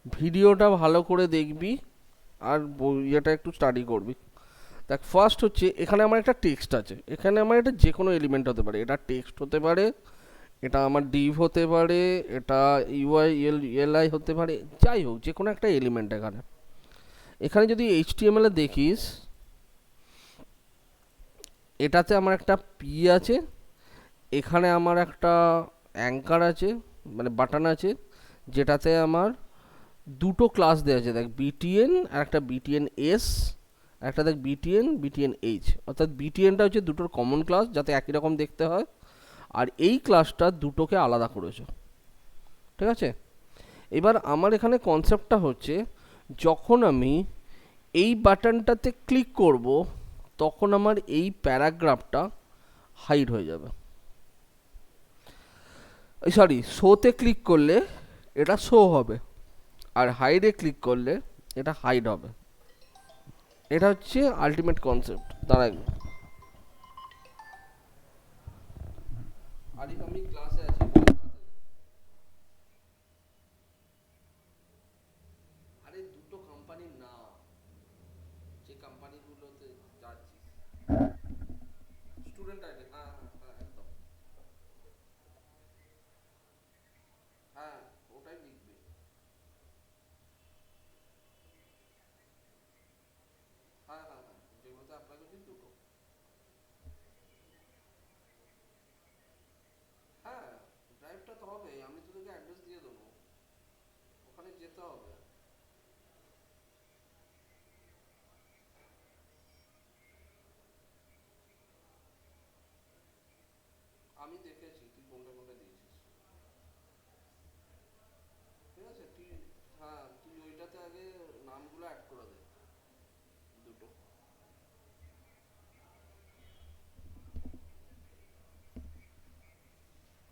ভিডিওটা ভালো করে দেখবি আর এটা একটু স্টাডি করবি। দেখ ফার্স্ট হচ্ছে এখানে আমার একটা টেক্সট আছে, এখানে আমার এটা যে কোনো এলিমেন্ট হতে পারে, এটা টেক্সট হতে পারে, এটা আমার ডিভ হতে পারে, এটা ইউআই এলআই হতে পারে, যাই হোক যে কোনো একটা এলিমেন্ট এখানে। এখানে যদি এইচটিএমএল এ দেখিস, এটাতে আমার একটা পি আছে, এখানে আমার একটা অ্যাঙ্কার আছে, মানে বাটন আছে, যেটাতে আমার দুটো ক্লাস দেওয়া আছে, দেখ বিটিএন আর একটা বিটিএন এস, একটা দেখ বিটিএন বিটিএন এইচ, অর্থাৎ বিটিএনটা হচ্ছে দুটোর কমন ক্লাস যাতে একই রকম দেখতে হয়, আর এই ক্লাসটা দুটোকে আলাদা করেছে। ঠিক আছে, এবার আমার এখানে কনসেপ্টটা হচ্ছে যখন আমি এই বাটনটাতে ক্লিক করব তখন আমার এই প্যারাগ্রাফটা হাইড হয়ে যাবে, সরি শোতে ক্লিক করলে এটা শো হবে, আর হাইডে ক্লিক করলে এটা হাইড হবে। এটা হচ্ছে আলটিমেট কনসেপ্ট। দাঁড়াই, আরে আমি ক্লাসে আছি। আরে দুটো কোম্পানির নাম, যে কোম্পানিগুলোতে যাচ্ছিস, স্টুডেন্ট আইডি, হ্যাঁ হ্যাঁ হ্যাঁ একদম, হ্যাঁ ওটাই লিখবে। হ্যাঁ হ্যাঁ হ্যাঁ, যেগুলোতে অ্যাপ্লাই করছিস দুটো। হ্যাঁ, ড্রাইভটা তো হবে, আমি তোদেরকে অ্যাড্রেস দিয়ে দেবো, ওখানে যেতে হবে। আমি দেখেছি তুই কোনটা কোনটা দিয়েছিস। ঠিক আছে তুই, হ্যাঁ তুই ওইটাতে আগে নামগুলো অ্যাড করে দে দুটো।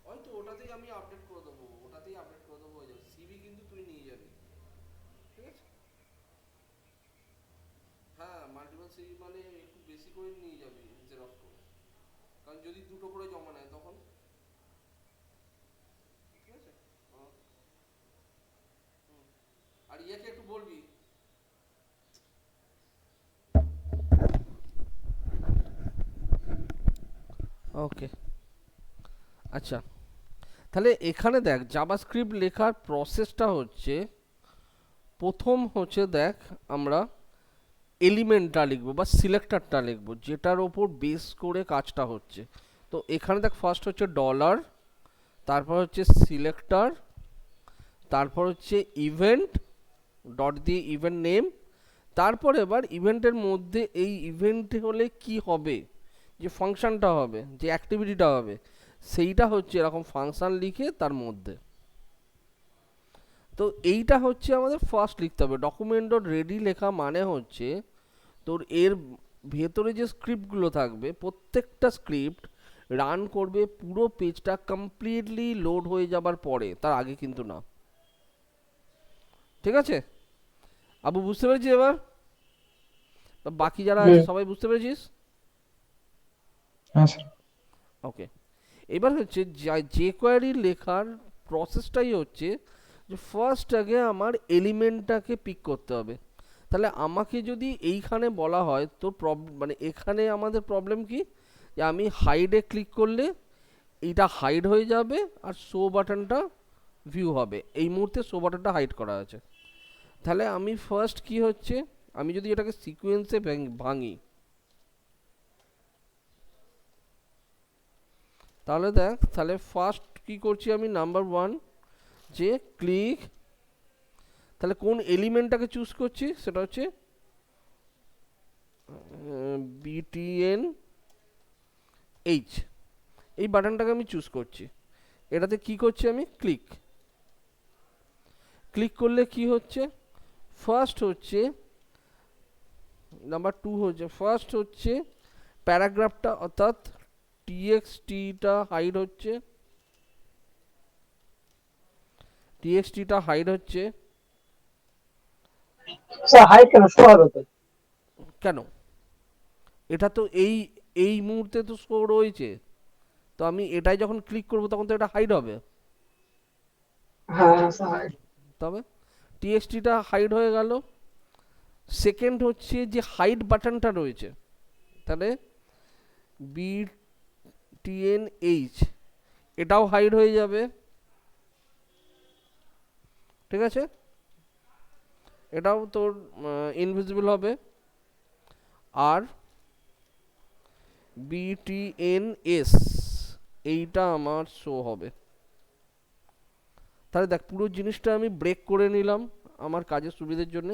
হয়তো ওটাতেই আমি আপডেট করে দেবো, ওটাতেই আপডেট করে দেবো, হয়ে যাবে। সিভি কিন্তু তুই নিয়ে যাবি, ঠিক আছে। হ্যাঁ মাল্টিপল সিভি মানে একটু বেশি করে নিয়ে যাবি জেরক্স করে, কারণ যদি দুটো করে জমা নেয় তখন। ঠিক আছে, হুম। আর ইয়াকে একটু বলবি। ওকে, আচ্ছা, তাহলে এখানে দেখ জাভাস্ক্রিপ্ট লেখার প্রসেসটা হচ্ছে, প্রথম হচ্ছে দেখ আমরা এলিমেন্টটা লিখবো বা সিলেক্টরটা লিখবো যেটার ওপর বেস করে কাজটা হচ্ছে। তো এখানে দেখ ফার্স্ট হচ্ছে ডলার, তারপর হচ্ছে সিলেক্টর, তারপর হচ্ছে ইভেন্ট, ডট দিয়ে ইভেন্ট নেম, তারপর এবার ইভেন্টের মধ্যে এই ইভেন্ট হলে কি হবে, যে ফাংশনটা হবে, যে অ্যাক্টিভিটিটা হবে, সেইটা হচ্ছে এরকম ফাংশন লিখে তার মধ্যে। তো এইটা হচ্ছে আমাদের ফার্স্ট লিখতে হবে। ডকুমেন্ট ডট রেডি লেখা মানে হচ্ছে তোর এর ভেতরে যে স্ক্রিপ্টগুলো থাকবে প্রত্যেকটা স্ক্রিপ্ট রান করবে পুরো পেজটা কমপ্লিটলি লোড হয়ে যাবার পরে, তার আগে কিন্তু না। ঠিক আছে আবু, বুঝতে পেরেছিস এবার? বা বাকি যারা আছে হুম। সবাই বুঝতে পেরেছিস? হ্যাঁ স্যার। ওকে, এবার হচ্ছে যে কোয়ারি লেখার প্রসেসটাই হচ্ছে যে ফার্স্ট আগে আমার এলিমেন্টটাকে পিক করতে হবে। তাহলে আমাকে যদি এইখানে বলা হয় তো প্রবলেম, মানে এখানে আমাদের প্রবলেম কি, যে আমি হাইডে ক্লিক করলে এইটা হাইড হয়ে যাবে আর শো বাটনটা ভিউ হবে, এই মুহূর্তে শো বাটনটা হাইড করা আছে। তাহলে আমি ফার্স্ট কি হচ্ছে, আমি যদি এটাকে সিকোয়েন্সে ভাঙি, তাহলে দেখ, তাহলে ফার্স্ট কি করছি আমি, নাম্বার ওয়ান যে ক্লিক, তাহলে কোন এলিমেন্টটাকে চুজ করছি সেটা হচ্ছে বিটিএন এইচ, এই বাটনটাকে আমি চুজ করছি। এটাতে কি করছি আমি, ক্লিক, ক্লিক করলে কি হচ্ছে, ফার্স্ট হচ্ছে, নাম্বার টু হচ্ছে, ফার্স্ট হচ্ছে প্যারাগ্রাফটা অর্থাৎ টিএক্সটিটা হাইড হচ্ছে, টিএক্সটিটা হাইড হচ্ছে। স্যার হাইট কেন শো হবে তো? কেন, এটা তো এই এই মুহূর্তে তো শো রয়েছে, তো আমি এটাই যখন ক্লিক করব তখন তো এটা হাইড হবে। হ্যাঁ স্যার হাইট। তবে টিএক্সটিটা হাইড হয়ে গেল। সেকেন্ড হচ্ছে যে হাইড বাটনটা রয়েছে, তাহলে BTNH এটাও হাইড হয়ে যাবে, ঠিক আছে, এটাও তোর ইনভিজিবল হবে। আর BTNS এইটা আমার শো হবে। তাহলে দেখ পুরো জিনিসটা আমি ব্রেক করে নিলাম আমার কাজের সুবিধার জন্য।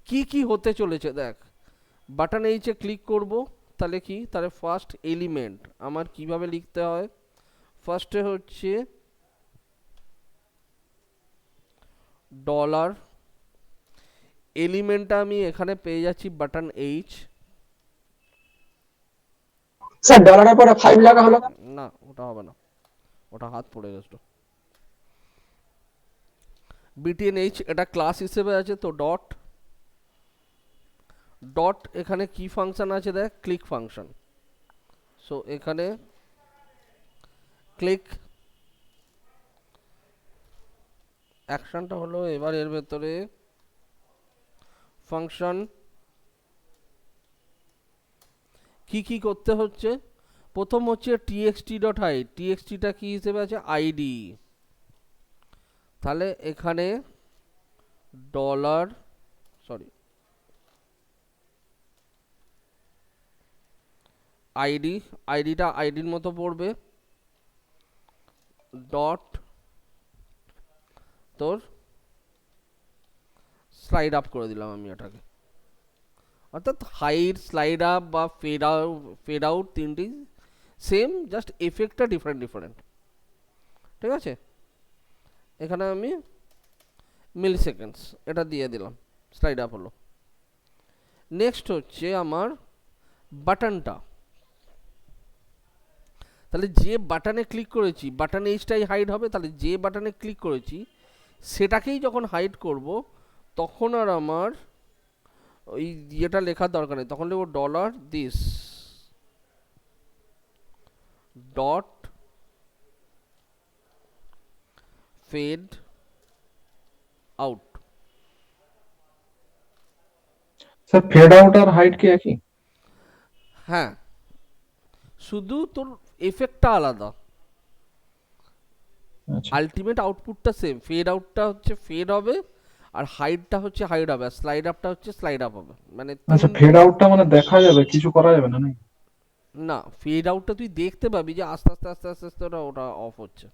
কি কি হতে চলেছে দেখ, বাটন এইচে ক্লিক করব, তাহলে কি, তাহলে ফার্স্ট এলিমেন্ট আমার কিভাবে লিখতে হয়, ফার্স্টে হচ্ছে ডলার, এলিমেন্টটা আমি এখানে পেয়ে যাচ্ছি বাটন এইচ। স্যার ডলারের পরে 5 লেখা হলো কেন? না ওটা হবে না, ওটা হাত পড়ে গেছিল। BTNH এটা ক্লাস হিসেবে আছে, তো ডট ডট এখানে কি ফাংশন আছে দেখ, ক্লিক ফাংশন। সো এখানে ক্লিক অ্যাকশনটা হলো, এবার এর ভেতরে ফাংশন কি কি করতে হচ্ছে, প্রথম হচ্ছে txt.hide, txtটা কি হিসেবে আছে, আইডি। তাহলে এখানে ডলার, সরি, আইডি, আইডিটা আইডির মতো পড়বে, ডট তোর স্লাইড আপ করে দিলাম আমি এটাকে, অর্থাৎ হাইড, স্লাইড আপ বা ফেড আউট তিনটি সেম, জাস্ট এফেক্টটা ডিফারেন্ট ডিফারেন্ট, ঠিক আছে। এখানে আমি মিলি সেকেন্ডস এটা দিয়ে দিলাম, স্লাইড আপ হলো। নেক্সট হচ্ছে আমার বাটনটা, তাহলে যে বাটনে ক্লিক করেছি বাটন এইচটাই হাইড হবে, তাহলে যে বাটনে ক্লিক করেছি সেটাকেই যখন হাইড করব তখন আর আমার ওই ইয়েটা লেখার দরকার নেই, তখন লিখব dollar this dot fade out. Sir fade out আর হাইড কি একই? হ্যাঁ, শুধু তোর এফেক্টটা আলাদা, আচ্ছা আলটিমেট আউটপুটটা সেম। ফেড আউটটা হচ্ছে ফেড হবে, আর হাইডটা হচ্ছে হাইড হবে, আর স্লাইড আপটা হচ্ছে স্লাইড আপ হবে, মানে আচ্ছা, ফেড আউটটা মানে দেখা যাবে, কিছু করা যাবে না নাকি? না, ফেড আউটটা তুই দেখতে পাবি যে আস্তে আস্তে আস্তে আস্তে আস্তে ওটা অফ হচ্ছে।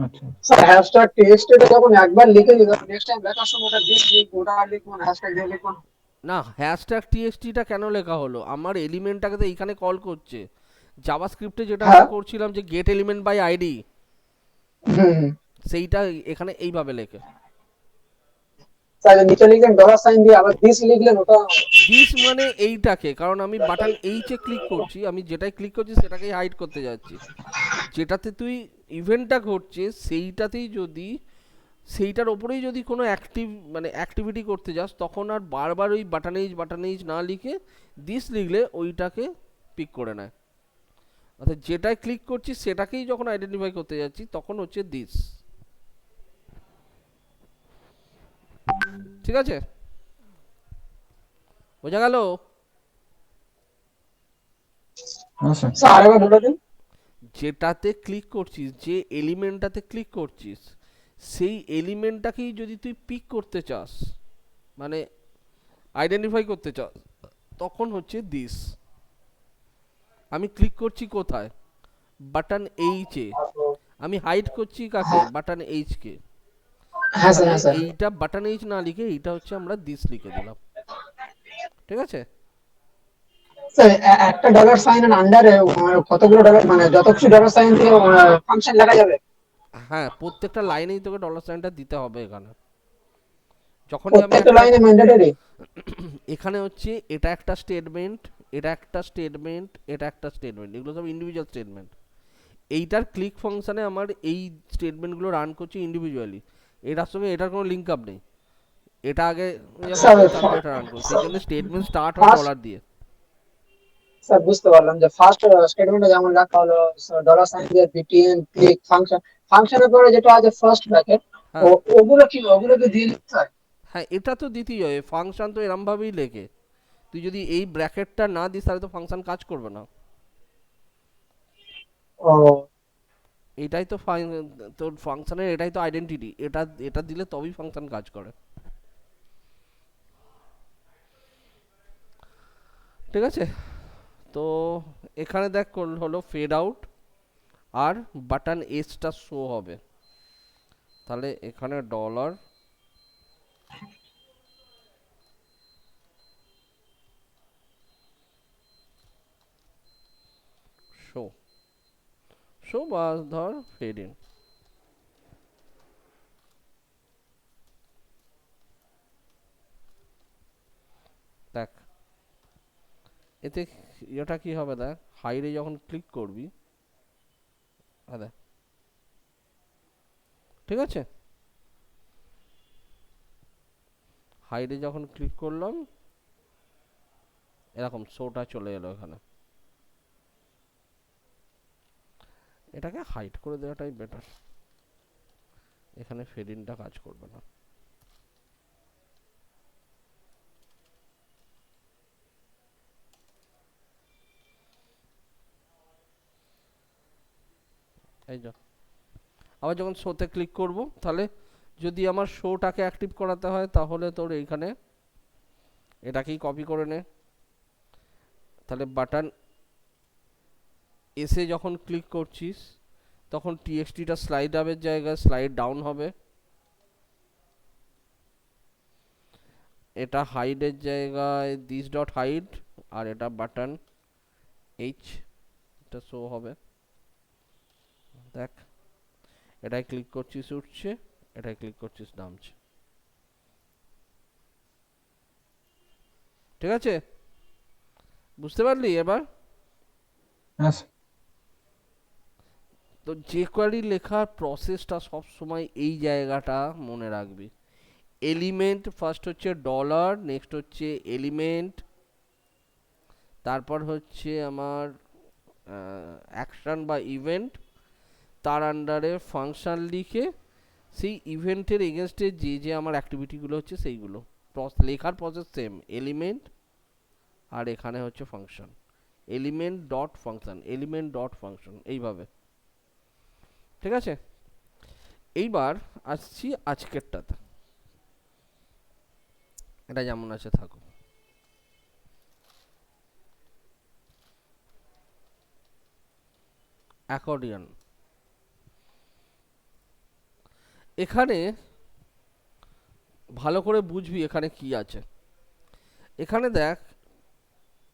আচ্ছা স্যার হ্যাশট্যাগ টেক্সট এটা যখন একবার লিখে দিলাম, নেক্সট টাইম লেখার সময় ওটা দিস লিখবো, ওটা আর লিখবো না, হ্যাশট্যাগ দিয়ে লিখবো না? না, হ্যাশট্যাগ টিএক্সটিটা কেন লেখা হলো, আমার এলিমেন্টটাকে তো এইখানে কল করছে। জাভাস্ক্রিপ্টে যেটা হ্যাঁ। আমরা করছিলাম যে গেট এলিমেন্ট বাই আইডি, হুম। সেইটা এখানে এইভাবে লেখে। স্যার নিচে লিখলেন ডলার সাইন দিয়ে, আবার দিস লিখলেন, ওটা দিস মানে এইটাকে, কারণ আমি বাটন এইচে ক্লিক করছি, আমি যেটাই ক্লিক করছি সেটাকেই হাইড করতে যাচ্ছি। যেটাতে তুই ইভেন্টটা ঘটছে সেইটাতেই যদি, সেইটার ওপরেই যদি কোনো মানে অ্যাক্টিভিটি করতে যাস, তখন আর বারবার ওই বাটন এইচ না লিখে দিস লিখলে ওইটাকে পিক করে নেয়। অর্থাৎ যেটাই ক্লিক করছি সেটাকেই যখন আইডেন্টিফাই করতে যাচ্ছি তখন হচ্ছে দিস, ঠিক আছে, বোঝা গেল? আচ্ছা স্যার আরেকবার বলে দিন। যেটাতে ক্লিক করছিস, যে এলিমেন্টটাতে ক্লিক করছিস, সেই এলিমেন্টটাকেই যদি তুই পিক করতে চাস, মানে আইডেন্টিফাই করতে চাস, তখন হচ্ছে দিস। আমি ক্লিক করছি কোথায়, বাটন এইচে, আমি হাইড করছি কাকে, বাটন এইচ কে। হ্যাঁ স্যার, তাহলে হ্যাঁ স্যার। এইটা বাটন এইচ না লিখে এইটা হচ্ছে আমরা দিস লিখে দিলাম, ঠিক আছে। স্যার একটা ডলার সাইন এর আন্ডারে কতগুলো ডলার, মানে যত কিছু ডলার সাইন দিয়ে ফাংশন লেখা যাবে? হ্যাঁ, প্রত্যেকটা লাইনেই তোকে ডলার সাইনটা দিতে হবে এখানে। যখনই আমি প্রত্যেকটা একটা, লাইনে ম্যান্ডেটরি? এখানে হচ্ছে এটা একটা স্টেটমেন্ট, এটা একটা স্টেটমেন্ট, এটা একটা স্টেটমেন্ট, এগুলো সব ইন্ডিভিজুয়াল স্টেটমেন্ট। এইটার ক্লিক ফাংশনে আমার এই স্টেটমেন্টগুলো রান করছে ইন্ডিভিজুয়ালি, এটার সঙ্গে এটার কোনো লিঙ্ক আপ নেই। এটা আগে স্যার তারপর এটা রান করছে, সেই জন্য স্টেটমেন্ট স্টার্ট হয় ফার্স্ট, ডলার দিয়ে। স্যার বুঝতে পারলাম যে ফার্স্ট স্টেটমেন্টে যেমন লেখা হলো ডলার সাইন দিয়ে বিটিএন ক্লিক ফাংশন, ফাংশনের পরে যেটা আছে ফার্স্ট ব্র্যাকেট, হ্যাঁ, ওগুলো কি দিয়ে লিখতে হয়? হ্যাঁ এটা তো দিতেই হয়, ফাংশন তো এরম ভাবেই লেখে। তুই যদি এই ব্র্যাকেটটা না দিস তাহলে তো ফাংশন কাজ করবে না। ও এটাই তো তোর ফাংশনের এটাই তো আইডেন্টিটি, এটা এটা দিলে তবেই ফাংশন কাজ করে। ঠিক আছে, তো এখানে দেখ হলো ফেড আউট আর বাটন এসটা শো হবে। তাহলে এখানে ডলার শো, শো বা ধর ফেড ইন। দেখ এতে এটা কি হবে, দেখ হাইডে যখন ক্লিক করবি, দেখ ঠিক আছে, হাইডে যখন ক্লিক করলাম এরকম শোটা চলে এলো এখানে। এটাকে হাইড করে দেওয়াটাই বেটার, এখানে ফেড ইনটা কাজ করবে না। এই যা, আবার যখন শোতে ক্লিক করব তাহলে যদি আমার শোটাকে অ্যাক্টিভ করাতে হয় তাহলে তোর এইখানে এটাকেই কপি করে নে। তাহলে বাটন এসে যখন ক্লিক করছিস তখন টিএক্সটিটা স্লাইড আপের জায়গায় স্লাইড ডাউন হবে, এটা হাইডের জায়গায় দিস ডট হাইড, আর এটা বাটন এইচ এটা শো হবে। দেখ এটাই ক্লিক করছিস উঠছে, এটাই ক্লিক করছিস নামছে। ঠিক আছে, বুঝতে পারলি এবার? হ্যাঁ স্যার। তো যে কোয়ারি লেখার প্রসেসটা সব সময় এই জায়গাটা মনে রাখবি। এলিমেন্ট ফার্স্ট হচ্ছে ডলার, নেক্সট হচ্ছে এলিমেন্ট, তারপর হচ্ছে আমার অ্যাকশন বা ইভেন্ট, তার আন্ডারে ফাংশন লিখে সেই ইভেন্টের এগেনস্টে যে যে আমার অ্যাক্টিভিটিগুলো হচ্ছে সেইগুলো লেখার প্রসেস সেম, এলিমেন্ট আর এখানে হচ্ছে function, element dot function, element dot function, এইভাবে। ঠিক আছে, এইবার আসছি আজকেরটাতে, এটা যেমন আছে থাকো। অ্যাকর্ডিয়ন, এখানে ভালো করে বুঝবি এখানে কি আছে। এখানে দেখ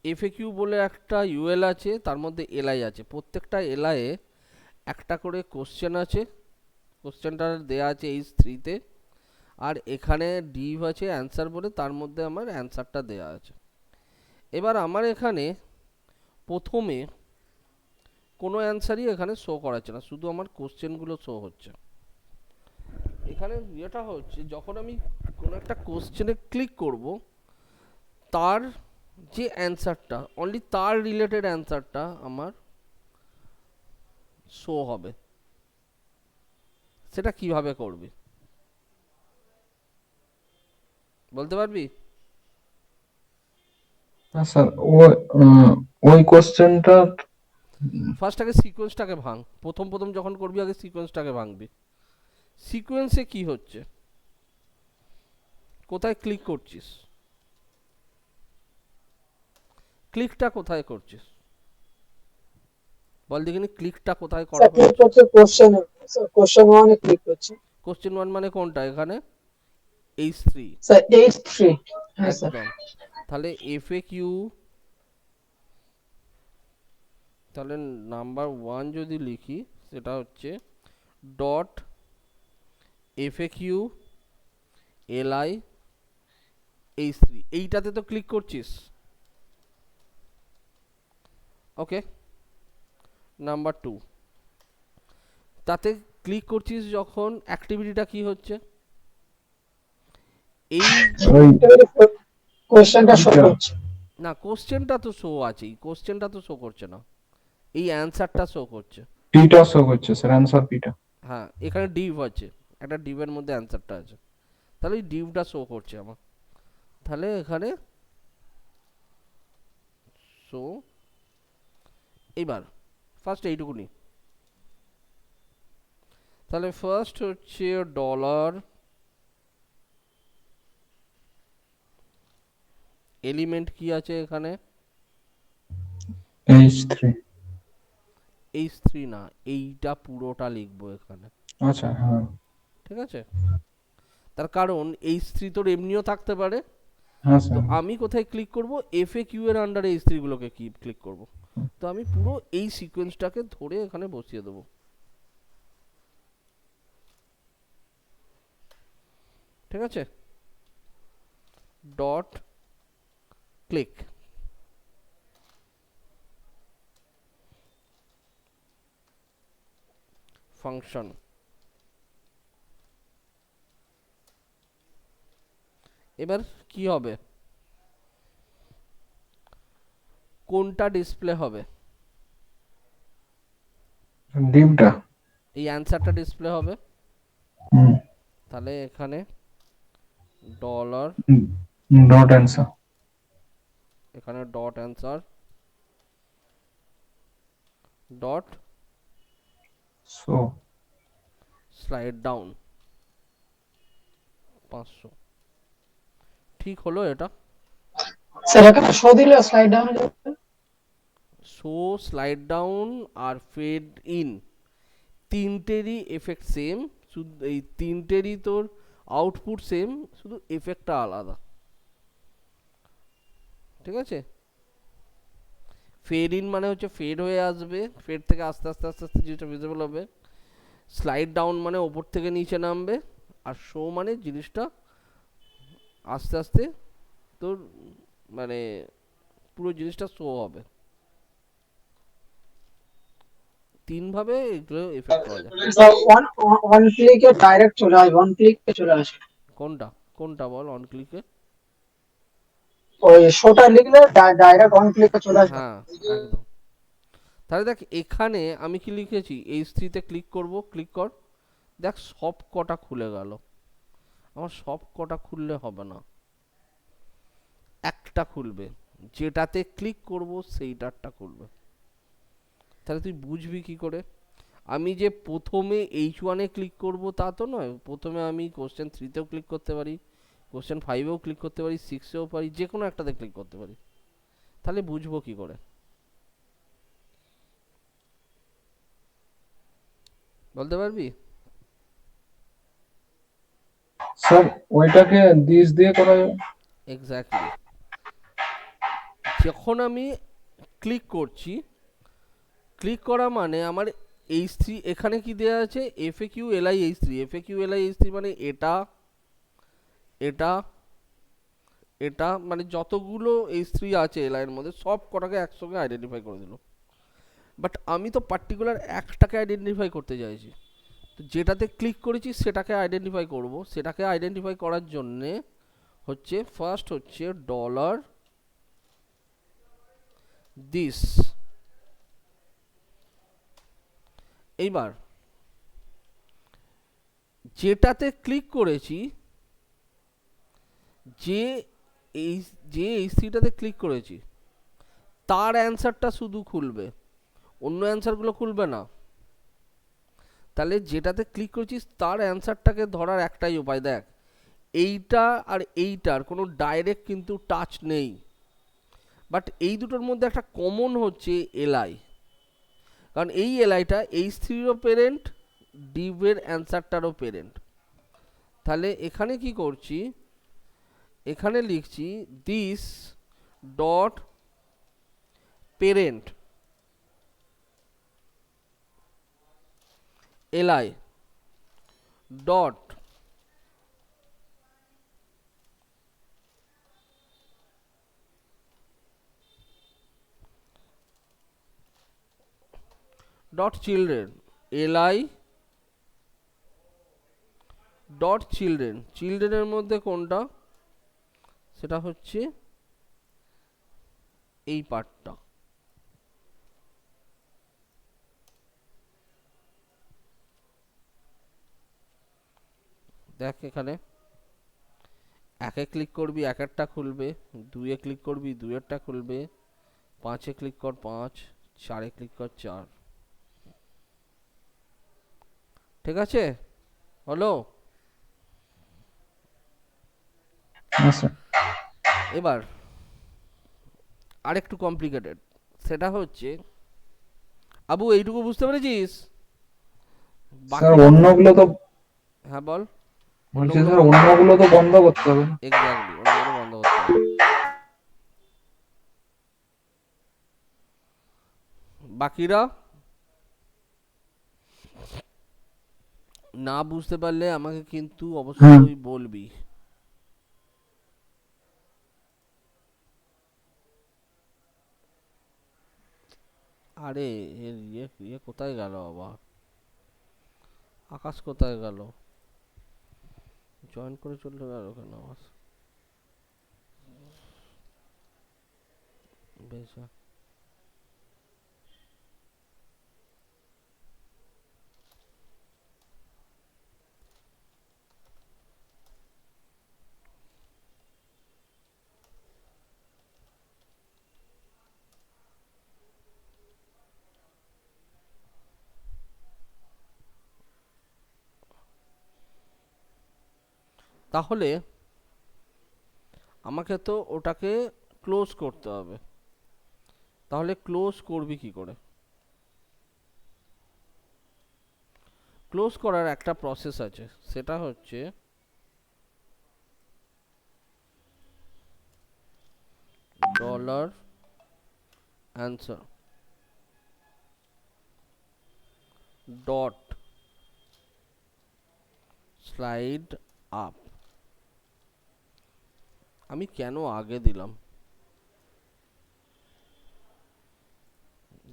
এফএকিউ বলে একটা ইউএল আছে, তার মধ্যে এলআই আছে, প্রত্যেকটা এলআইয়ে একটা করে কোশ্চেন আছে, কোশ্চেনটা দেয়া আছে H3-তে, আর এখানে ডিভ আছে অ্যান্সার বলে, তার মধ্যে আমার অ্যান্সারটা দেয়া আছে। এবার আমার এখানে প্রথমে কোনো অ্যান্সারই এখানে শো করাচ্ছে না, শুধু আমার কোশ্চেনগুলো শো হচ্ছে। এখানে যেটা হচ্ছে যখন আমি কোনো একটা কোশ্চেনে ক্লিক করব তার যে অ্যান্সারটা অনলি তার রিলেটেড অ্যান্সারটা আমার শো হবে। সেটা কিভাবে করবি বলতে পারবি? হ্যাঁ স্যার, ওই কোশ্চেনটা ফার্স্ট আগে সিকোয়েন্সটাকে ভাঙ, প্রথম প্রথম যখন করবি আগে সিকোয়েন্সটাকে ভাঙবি। সিকোয়েন্সে কি হচ্ছে, কোথায় ক্লিক করছিস, ক্লিকটা কোথায় করছিস বল দেখিনি, ক্লিকটা কোথায় করা স্যার ক্লিক হচ্ছে? করছে কোশ্চেন, স্যার কোশ্চেন 1 এ ক্লিক করছে। কোশ্চেন 1 মানে কোনটা এখানে? H3, স্যার H3, হ্যাঁ স্যার। একদম। তাহলে এফএকিউ, তাহলে নাম্বার 1 যদি লিখি সেটা হচ্ছে ডট এফএকিউ এলআই H3, এইটাতে তো ক্লিক করছিস। ওকে, নাম্বার 2, তাতে ক্লিক করছিস যখন অ্যাক্টিভিটিটা কি হচ্ছে, এই ওই কোশ্চেনটা শো করছে। না কোশ্চেনটা তো শো আছেই, কোশ্চেনটা তো শো করছে না, এই অ্যান্সারটা শো করছে। পিটা শো করছে স্যার, অ্যান্সার পিটা। হ্যাঁ এখানে ডিভ আছে, একটা ডিভের মধ্যে অ্যান্সারটা আছে, তাহলে এই ডিভটা শো করছে আমার। তাহলে এখানে শো, এইবার ফার্স্ট এইটুকুনি, তাহলে ফার্স্ট হচ্ছে ডলার, এলিমেন্ট কি আছে এখানে, H3 H3 না, এইটা পুরোটা লিখবো এখানে, আচ্ছা হ্যাঁ ঠিক আছে। তার কারণ H3 তোর এমনিও থাকতে পারে, হ্যাঁ তো স্যার আমি কোথায় ক্লিক করব, FAQ এর আন্ডারে H3 গুলোকে কি ক্লিক করব, তো আমি পুরো এই সিকোয়েন্সটাকে ধরে এখানে বসিয়ে দেবো, ঠিক আছে। ডট ক্লিক, ফাংশন, এবার কি হবে, কোনটা ডিসপ্লে হবে, ডিভটা এই অ্যান্সারটা ডিসপ্লে হবে। হুম তাহলে এখানে ডলার, ডট অ্যান্সার এখানে dot answer, dot so slide down 500, ঠিক হলো এটা। স্যার এখানে শো দিলে স্লাইড ডাউন হয়ে যাবে। শো, স্লাইড ডাউন আর ফেড ইন, তিনটেরই এফেক্ট সেম, শুধু এই তিনটেরই তোর আউটপুট সেম, শুধু এফেক্টটা আলাদা, ঠিক আছে। ফেড ইন মানে হচ্ছে ফেড হয়ে আসবে, ফেড থেকে আস্তে আস্তে আস্তে আস্তে জিনিসটা ভিজিবল হবে, স্লাইড ডাউন মানে ওপর থেকে নিচে নামবে, আর শো মানে জিনিসটা আস্তে আস্তে তোর মানে পুরো জিনিসটা শো হবে। তিনভাবে এগুলো এফেক্ট করা যায়। স্যার ওয়ান ওয়ান ক্লিকে ডাইরেক্ট চলে আসে, ওয়ান ক্লিকে চলে আসে। কোনটা কোনটা বল, অন ক্লিকে? ওই শোটা লিখলে ডাইরেক্ট ওয়ান ক্লিকে চলে আসবে। হ্যাঁ একদম। তাহলে দেখ এখানে আমি কি লিখেছি, H3 তে ক্লিক করব, ক্লিক কর, দেখ সব কটা খুলে গেল। আমার সব কটা খুললে হবে না, একটা খুলবে, যেটাতে ক্লিক করব সেইটারটা খুলবে। তাহলে তুই বুঝবি কি করে, আমি যে প্রথমে H1-এ ক্লিক করব তা তো নয়, প্রথমে আমি কোশ্চেন 3-তেও ক্লিক করতে পারি, কোশ্চেন 5-এও ক্লিক করতে পারি, 6-এও পারি, যে কোনো একটাতে ক্লিক করতে পারি। তাহলে বুঝবো কি করে, বলতে পারবি? স্যার ওইটাকে দিস দিয়ে করা যাবে এক্স্যাক্টলি, যখন আমি ক্লিক করছি, ক্লিক করা মানে আমার H3 এখানে কি দেয়া আছে, FAQ LI H3, FAQ LI H3 মানে এটা, এটা, এটা, মানে যতগুলো H3 আছে LI এর মধ্যে সব কটাকে একসঙ্গে আইডেন্টিফাই করে দিল। বাট আমি তো পার্টিকুলার একটাকে আইডেন্টিফাই করতে চাইছি, তো যেটাতে ক্লিক করেছি সেটাকে আইডেন্টিফাই করব, সেটাকে আইডেন্টিফাই করার জন্যে হচ্ছে ফার্স্ট হচ্ছে ডলার দিস, এইবার যেটাতে ক্লিক করেছি, যে এই যে H3টাতে ক্লিক করেছি তার অ্যান্সারটা শুধু খুলবে, অন্য অ্যান্সারগুলো খুলবে না। তাহলে যেটাতে ক্লিক করেছিস তার অ্যান্সারটাকে ধরার একটাই উপায়, দেখ এইটা আর এইটার কোনো ডাইরেক্ট কিন্তু টাচ নেই, বাট এই দুটোর মধ্যে একটা কমন হচ্ছে এলআই, কারণ এই এলআইটা H3-রও পেরেন্ট, ডিভের অ্যান্সারটারও পেরেন্ট। তাহলে এখানে কি করছি, এখানে লিখছি this dot parent LI dot dot children, LI dot children, চিলড্রেনের মধ্যে কোনটা, সেটা হচ্ছে এই পার্টটা, দেখ এখানে একে ক্লিক করবি এক একটা খুলবে, দুইয়ে ক্লিক করবি দুইয়েরটা খুলবে, পাঁচে ক্লিক কর পাঁচ, চারে ক্লিক কর চার। ঠিক আছে, হলো? হ্যাঁ স্যার। এবার আরেকটু কমপ্লিকেটেড, সেটা হচ্ছে আবু এইটুকু বুঝতে পেরেছিস? স্যার বাকি অন্যগুলো তো, হ্যাঁ বল। বলছি অন্যগুলো স্যার বন্ধ, অন্যগুলো তো বন্ধ করতে হবে না? এক্স্যাক্টলি অন্যগুলো বন্ধ করতে হবে। বাকিরা না বুঝতে পারলে আমাকে কিন্তু হ্যাঁ অবশ্যই বলবি। আরে এর ইয়ে কোথায় গেল আবার? আকাশ কোথায় গেল? জয়েন করে চলে গেল কেন আবার? বেশ, তাহলে আমাকে তো ওটাকে ক্লোজ করতে হবে। তাহলে ক্লোজ করবি কি করে? ক্লোজ করার একটা প্রসেস আছে, সেটা হচ্ছে dollar answer dot slide up. আমি কেন আগে দিলাম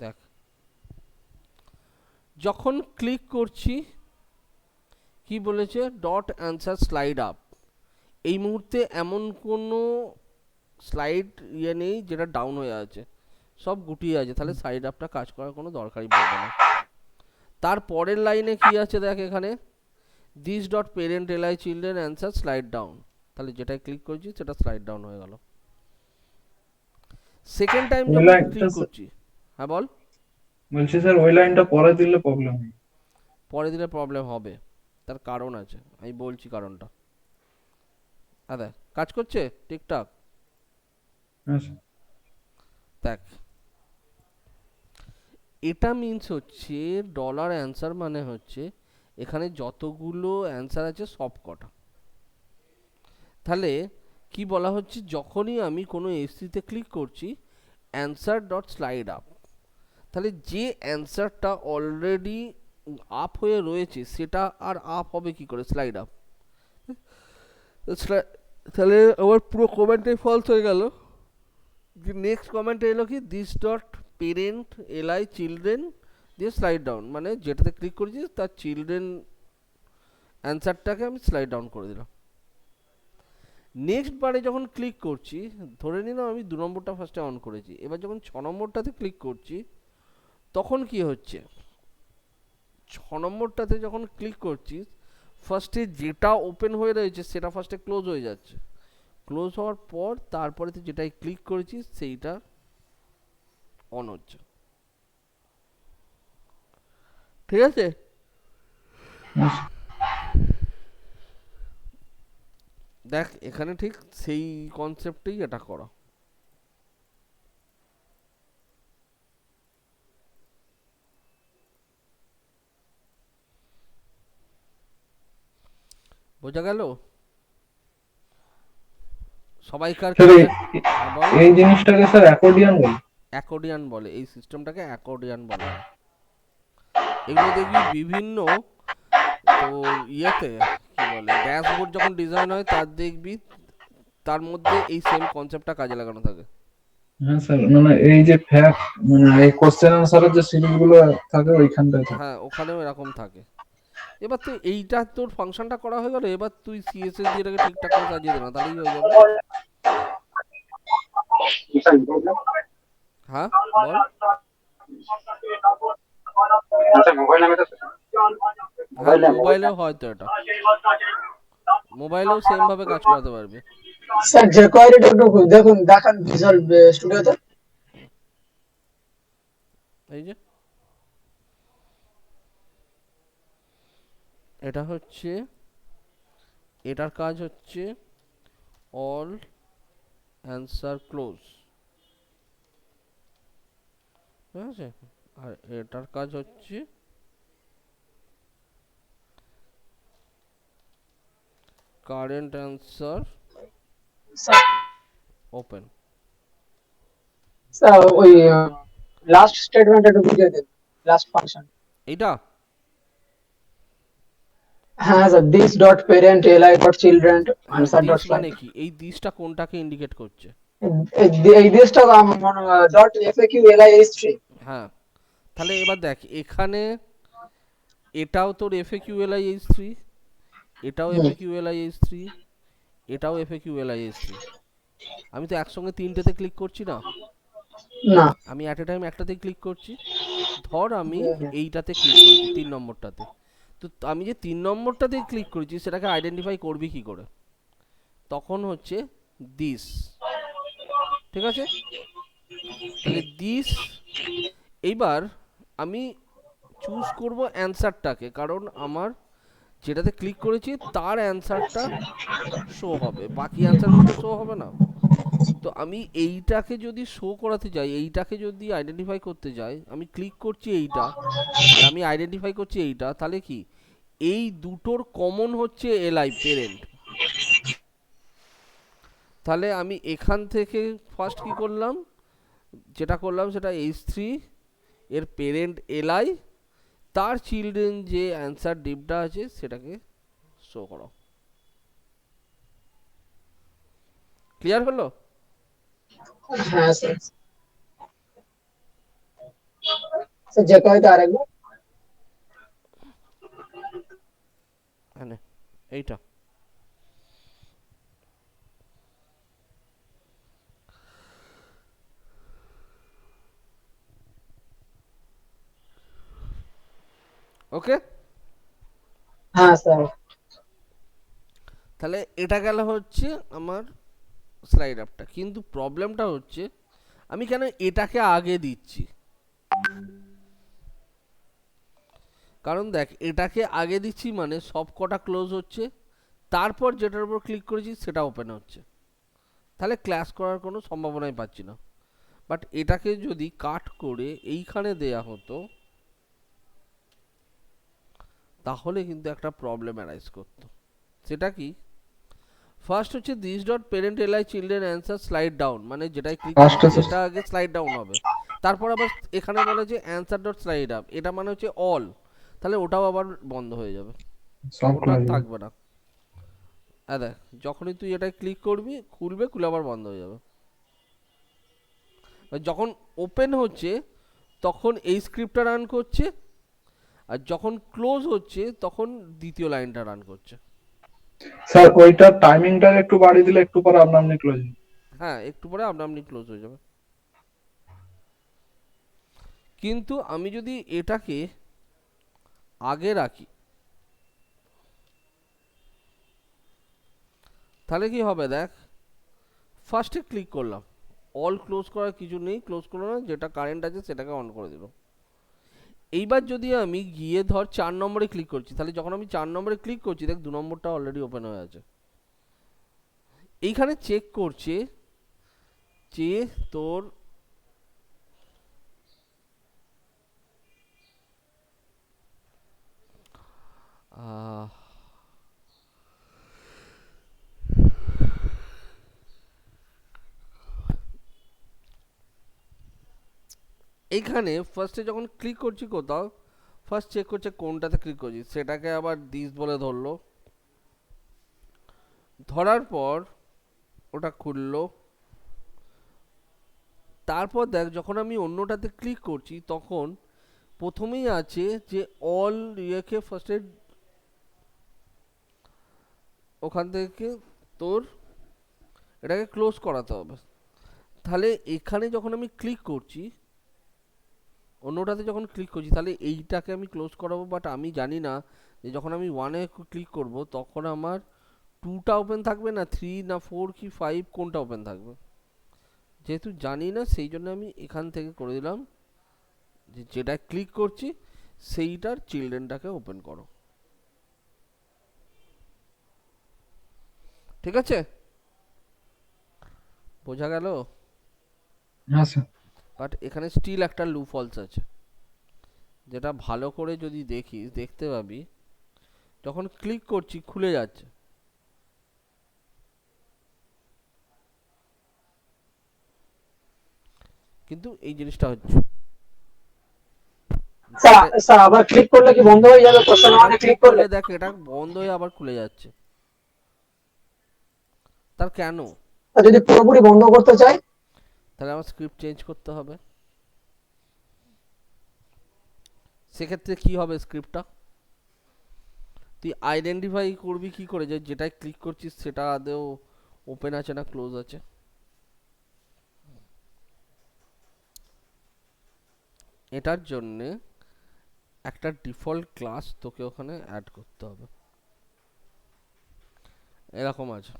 দেখ, যখন ক্লিক করছি কি বলেছে, ডট অ্যান্সার স্লাইড আপ। এই মুহূর্তে এমন কোনো স্লাইড ইয়ে নেই যেটা ডাউন হয়ে আছে, সব গুটিয়ে আছে, তাহলে সাইড আপটা কাজ করার কোনো দরকারই পড়বে না। তার পরের লাইনে কি আছে দেখ এখানে, this dot parent LI children answer slide down, তাহলে যেটাই ক্লিক করছি সেটা স্লাইড ডাউন হয়ে গেল। সেকেন্ড টাইম ওই যখন লাইনটা ক্লিক করছি, হ্যাঁ বল। বলছি স্যার ওই লাইনটা পরে দিলে প্রবলেম হবে। পরে দিলে প্রবলেম হবে, তার কারণ আছে, আমি বলছি কারণটা। হ্যাঁ দেখ কাজ করছে ঠিকঠাক। হ্যাঁ স্যার। দেখ এটা মিন্স হচ্ছে ডলার অ্যান্সার মানে হচ্ছে এখানে যতগুলো অ্যান্সার আছে সব কটা। তাহলে কি বলা হচ্ছে, যখনই আমি কোনো এসসিতে ক্লিক করছি অ্যান্সার ডট স্লাইড আপ, তাহলে যে অ্যান্সারটা অলরেডি আপ হয়ে রয়েছে সেটা আর আপ হবে কি করে, স্লাইড আপ। তাহলে আমার পুরো কমেন্টটাই ফলস হয়ে গেল। নেক্সট কমেন্ট এলো কি, this dot parent LI children দিয়ে স্লাইড ডাউন, মানে যেটাতে ক্লিক করেছি তার চিলড্রেন অ্যান্সারটাকে আমি স্লাইড ডাউন করে দিলাম। নেক্সট বারে যখন ক্লিক করছি, ধরে নিলাম আমি 2 নম্বরটা ফার্স্টে অন করেছি, এবার যখন 6 নম্বরটাতে ক্লিক করছি তখন কি হচ্ছে, 6 নম্বরটাতে যখন ক্লিক করছি ফার্স্টে যেটা ওপেন হয়ে রয়েছে সেটা ফার্স্টে ক্লোজ হয়ে যাচ্ছে, ক্লোজ হওয়ার পর তারপরে যেটাই ক্লিক করেছি সেইটা অন হচ্ছে। ঠিক আছে? হ্যাঁ স্যার। দেখ এখানে ঠিক সেই কনসেপ্টেই এটা করা। বোঝা গেল সবাইকার স্যার ক্লিয়ার? হ্যাঁ বল। এই জিনিসটাকে স্যার অ্যাকর্ডিয়ান বলে। অ্যাকর্ডিয়ান বলে, এই সিস্টেমটাকে অ্যাকর্ডিয়ান বলা হয়। এগুলো দেখবি বিভিন্ন তোর ইয়েতে কি বলে ড্যাশবোর্ড যখন ডিজাইন হয় তার দেখবি তার মধ্যে এই সেম কনসেপ্টটা কাজে লাগানো থাকে। হ্যাঁ স্যার, মানে এই যে ফ্যাক্ট, মানে এই কোশ্চেন আনসারের যে সিরিজ গুলো থাকে ওইখানটায় থাকে। হ্যাঁ ওখানেও এরকম থাকে। এবার তুই এইটা তোর ফাংশনটা করা হয়ে গেল, এবার তুই সিএসএস দিয়ে এটাকে ঠিকঠাক করে সাজিয়ে দে না, তাহলেই হয়ে যাবে। হ্যাঁ বল। হ্যাঁ মোবাইলেও হয়তো এটা, মোবাইলেও সেম ভাবে কাজ করাতে পারবে। স্যার যে কোয়ারিটা একটু দেখুন, দেখান ভিজুয়াল স্টুডিওতে। এই যে এটা হচ্ছে, এটার কাজ হচ্ছে অল অ্যান্সার ক্লোজ, ঠিক আছে? আর এটার কাজ হচ্ছে current answer sir open. Sir ওই লাস্ট স্টেটমেন্ট একটু বুঝিয়ে দিন, লাস্ট ফাংশন। এইটা হ্যাঁ sir, this dot parent LI dot children হ্যাঁ, আনসার দিস ডট মানে স্লাইড। কি? এই দিসটা কোনটাকে ইন্ডিকেট করছে? এই দিসটা ডট এফএকিউ এলআই হিস্ট্রি। হ্যাঁ, তাহলে এবার দেখ এখানে এটাও তোর FAQLIH3, এটাও FAQLIH3, এটাও FAQLIH3। আমি তো একসঙ্গে তিনটেতে ক্লিক করছি না, না। আমি অ্যাট এ টাইম একটাতে ক্লিক করছি। ধর আমি এইটাতে ক্লিক করেছি 3 নম্বরটাতে, তো আমি যে 3 নম্বরটাতে ক্লিক করেছি সেটাকে আইডেন্টিফাই করবি কি করে? তখন হচ্ছে দিস, ঠিক আছে? তাহলে দিস, এইবার আমি চুজ করব অ্যান্সারটাকে, কারণ আমার যেটাতে ক্লিক করেছি তার অ্যান্সারটা শো হবে, বাকি অ্যান্সারগুলো তো শো হবে না। তো আমি এইটাকে যদি শো করাতে যাই, এইটাকে যদি আইডেন্টিফাই করতে যাই, আমি ক্লিক করছি এইটা আর আমি আইডেন্টিফাই করছি এইটা, তাহলে কি এই দুটোর কমন হচ্ছে এলআই পেরেন্ট। তাহলে আমি এখান থেকে ফার্স্ট কি করলাম, যেটা করলাম সেটা H3 এর পেরেন্ট এলআই, তার চিলড্রেন যে অ্যান্সার ডিপটা আছে সেটাকে শো করো। ক্লিয়ার হলো? হ্যাঁ স্যার। স্যার যে কোয়ারিটা আরেকবার। মানে এইটা ওকে। হ্যাঁ স্যার। তাহলে এটা গেল হচ্ছে আমার স্লাইড আপটা, কিন্তু প্রবলেমটা হচ্ছে আমি কেন এটাকে আগে দিচ্ছি? কারণ দেখ এটাকে আগে দিচ্ছি মানে সব কটা ক্লোজ হচ্ছে, তারপর যেটার উপর ক্লিক করেছি সেটা ওপেন হচ্ছে, তাহলে ক্লাস করার কোনো সম্ভাবনাই পাচ্ছি না। বাট এটাকে যদি কাট করে এইখানে দেয়া হতো তাহলে কিন্তু একটা প্রবলেম অ্যারাইজ করতো। সেটা কি? ফার্স্ট হচ্ছে this dot parent LI children answer slide down, মানে যেটাই ক্লিক করছি ফার্স্ট আছে সেটা আগে স্লাইড ডাউন হবে। তারপর আবার এখানে বলে যে অ্যান্সার ডট স্লাইড আপ, এটা মানে হচ্ছে অল, তাহলে ওটাও আবার বন্ধ হয়ে যাবে, সব ওটা ক্লাস। থাকবে না। হ্যাঁ দেখ, যখনই তুই এটাই ক্লিক করবি খুলবে, খুলে আবার বন্ধ হয়ে যাবে। যখন ওপেন হচ্ছে তখন এই স্ক্রিপ্টটা রান করছে, আর যখন ক্লোজ হচ্ছে তখন দ্বিতীয় লাইনটা রান করছে। স্যার ওইটার টাইমিংটা একটু বাড়িয়ে দিলে একটু পরে আপনার আপনি ক্লোজ। হ্যাঁ, একটু পরে আপনা আপনি ক্লোজ হয়ে যাবে। কিন্তু আমি যদি এটাকে আগে রাখি তাহলে কি হবে দেখ, ফার্স্টে ক্লিক করলাম, অল ক্লোজ করার কিছু নেই, ক্লোজ করলো না, যেটা কারেন্ট আছে সেটাকে অন করে দিল। এইবার যদি আমি গিয়ে ধর 4 নম্বরে ক্লিক করছি, তাহলে যখন আমি 4 নম্বরে ক্লিক করছি দেখ 2 নম্বরটা অলরেডি ওপেন হয়ে আছে। এইখানে চেক করছে যে তোর আহ, এইখানে ফার্স্টে যখন ক্লিক করছি কোথাও, ফার্স্ট চেক করছে কোনটাতে ক্লিক করছি, সেটাকে আবার দিস বলে ধরলো, ধরার পর ওটা খুললো। তারপর দেখ যখন আমি অন্যটাতে ক্লিক করছি তখন প্রথমেই আছে যে অল ইয়েকে ফার্স্টে ওখান থেকে তোর এটাকে ক্লোজ করাতে হবে। তাহলে এখানে যখন আমি ক্লিক করছি, অন্যটাতে যখন ক্লিক করছি, তাহলে এইটাকে আমি ক্লোজ করাবো, বাট আমি জানি না যে যখন আমি 1-এ ক্লিক করব তখন আমার 2টা ওপেন থাকবে না 3 না 4 কি 5 কোনটা ওপেন থাকবে? যেহেতু জানি না সেই জন্য আমি এখান থেকে করে দিলাম যে যেটা ক্লিক করছি সেইটার চিলড্রেনটাকে ওপেন করো। ঠিক আছে, বোঝা গেল? হ্যাঁ স্যার। বাট এখানে স্টিল একটা লুপ ফলস আছে, যেটা ভালো করে যদি দেখিস দেখতে পাবি যখন ক্লিক করছি খুলে যাচ্ছে, কিন্তু এই জিনিসটা হচ্ছে স্যার স্যার আবার ক্লিক করলে কি বন্ধ হয়ে যাবে কোশ্চেন আবার মানে ক্লিক ক্লিক করলে? করলে দেখ এটা বন্ধ হয়ে আবার খুলে যাচ্ছে, তার কেন? আর যদি পুরোপুরি বন্ধ করতে চাই? তাহলে আমার স্ক্রিপ্ট চেঞ্জ করতে হবে। সেক্ষেত্রে কি হবে স্ক্রিপ্টটা, তুই আইডেন্টিফাই করবি কি করে যে যেটাই ক্লিক করছিস সেটা আদৌ ওপেন আছে না ক্লোজ আছে? এটার জন্যে একটা ডিফল্ট ক্লাস তোকে ওখানে অ্যাড করতে হবে, এরকম আছে,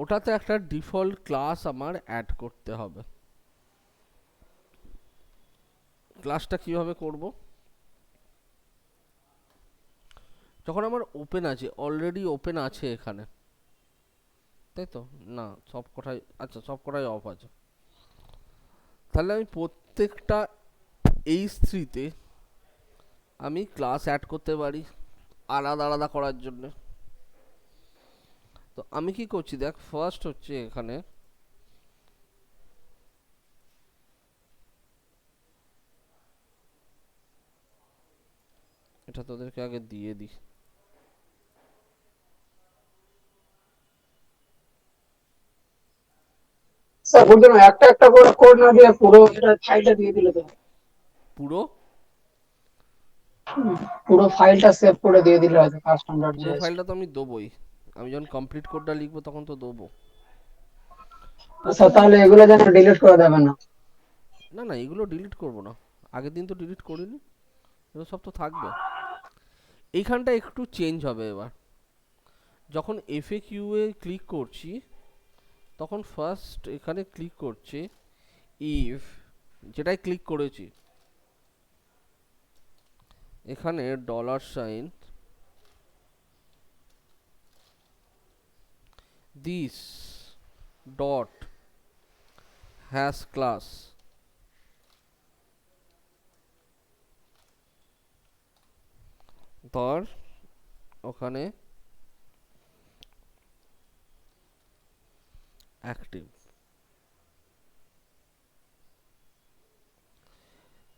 ওটাতে একটা ডিফল্ট ক্লাস আমার অ্যাড করতে হবে। ক্লাসটা কিভাবে করব, যখন আমার ওপেন আছে, অলরেডি ওপেন আছে এখানে, তাই তো? না সব কটাই, আচ্ছা সব কটাই অফ আছে, তাহলে আমি প্রত্যেকটা এই স্ত্রীতে আমি ক্লাস অ্যাড করতে পারি আলাদা আলাদা করার জন্য। তো আমি কি করছি দেখ, ফার্স্ট হচ্ছে এখানে এটা তোদেরকে আগে দিয়ে দিই। স্যার বলতে একটা একটা করে কোড না দিয়ে পুরো এটা ফাইলটা দিয়ে দিলে তো? পুরো পুরো ফাইলটা সেভ করে দিয়ে দিলে হয়তো কাস্টম ডট পুরো জেএস। ফাইলটা তো আমি দেবোই, আমি যখন কমপ্লিট কোডটা লিখবো তখন তো দেবো। স্যার প্রথম তাহলে এগুলো যেন ডিলিট করে দেবেন না? না না এগুলো ডিলিট করবো না, আগের দিন তো ডিলিট করিনি, এগুলো সব তো থাকবে। এইখানটা একটু চেঞ্জ হবে এবার, যখন এফএকিউ এ ক্লিক করছি তখন ফার্স্ট এখানে ক্লিক করছে ইফ, যেটাই ক্লিক করেছি এখানে dollar sign this dot hash class, ধর ওখানে active,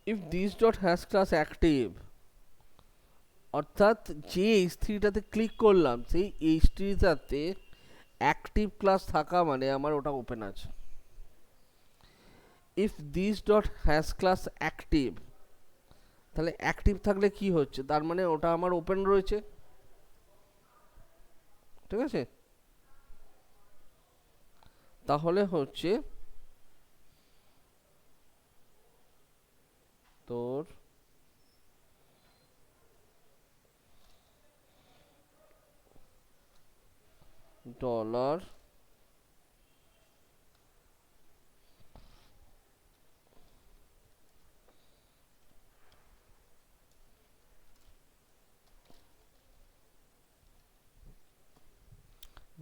if this dot hash class active, অর্থাৎ যে এইচ3টাতে ক্লিক করলাম সেই এইচ3টাতে অ্যাক্টিভ ক্লাস থাকা মানে আমার ওটা ওপেন আছে। If this dot hash class active, তাহলে অ্যাক্টিভ থাকলে কি হচ্ছে, তার মানে ওটা আমার ওপেন রয়েছে, ঠিক আছে? তাহলে হচ্ছে তোর ডলার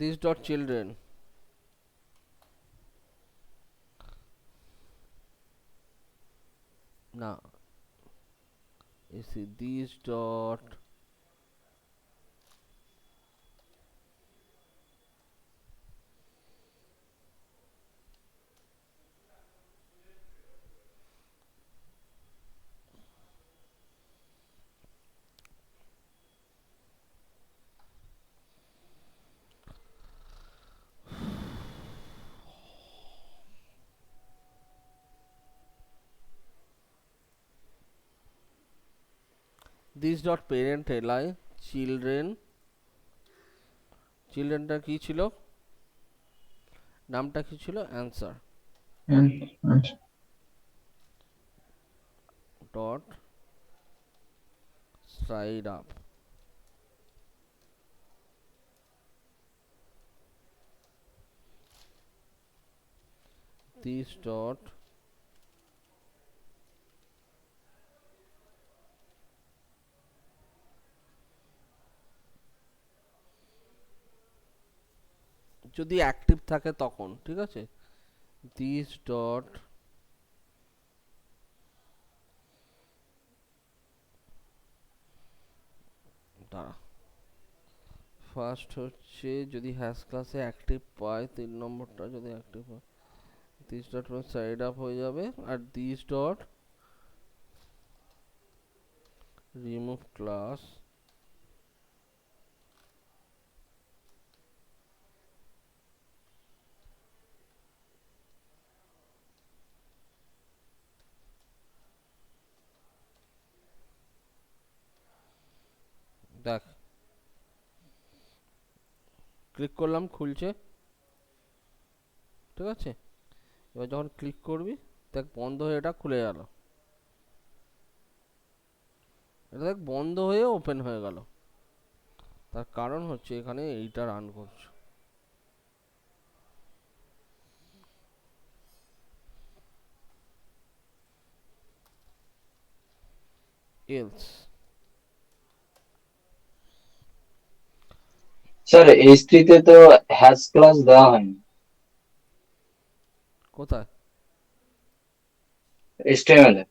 দিস ডট চিলড্রেন, না AC this dot this dot parent এলাই চিলড্রেন, চিলড্রেনটা কি ছিল, নামটা কি ছিল, অ্যান্সার আচ্ছা। Dot slide up, this dot যদি অ্যাক্টিভ থাকে তখন, ঠিক আছে, this dot দাঁড়া, ফার্স্ট হচ্ছে যদি হ্যাশ ক্লাসে অ্যাক্টিভ পায়, 3 নম্বরটা যদি অ্যাক্টিভ হয়, this dot সাইড আপ হয়ে যাবে, আর this dot remove class দেখ, ক্লিক করলাম, খুলছে, ঠিক আছে। এবার যখন ক্লিক করবি দেখ বন্ধ হয়ে এটা খুলে গেল, এটা দেখ বন্ধ হয়ে ওপেন হয়ে গেল। তার কারণ হচ্ছে এখানে এইটা রান করছে। এলস স্যার এইচটি তে তো হ্যাশ ক্লাস দেওয়া হয়নি, কোথায়? এইচটিএমএল এ।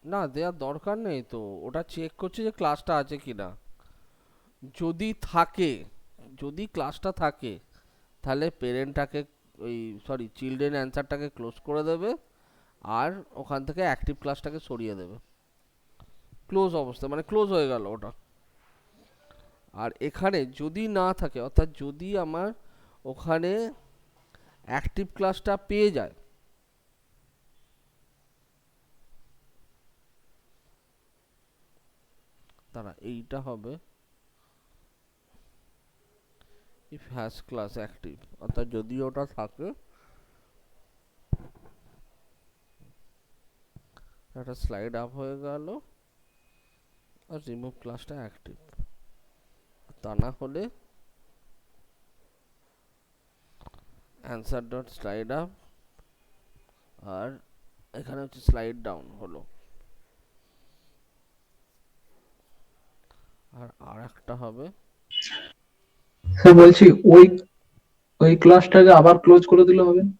না, দেওয়ার দরকার নেই তো, ওটা চেক করছে যে ক্লাসটা আছে কিনা। যদি থাকে, যদি ক্লাসটা থাকে তাহলে পেরেন্টটাকে, ওই সরি চিলড্রেন অ্যান্সারটাকে ক্লোজ করে দেবে, আর ওখান থেকে অ্যাক্টিভ ক্লাসটাকে সরিয়ে দেবে। ক্লোজ অবস্থা মানে ক্লোজ হয়ে গেল ওটা। আর এখানে যদি না থাকে, অর্থাৎ যদি আমার ওখানে অ্যাক্টিভ ক্লাসটা পেয়ে যায়, তারা এইটা হবে ইফ হ্যাশ ক্লাস অ্যাক্টিভ, অর্থাৎ যদি ওটা থাকে, একটা স্লাইড আপ হয়ে গেল, আর রিমুভ ক্লাসটা অ্যাক্টিভ। তা না হলে অ্যান্সার ডট স্লাইড আপ, আর এখানে হচ্ছে স্লাইড ডাউন হলো। আর একটা হবে, স্যার বলছি ওই ওই ক্লাসটাকে আবার ক্লোজ করে দিলে হবে না?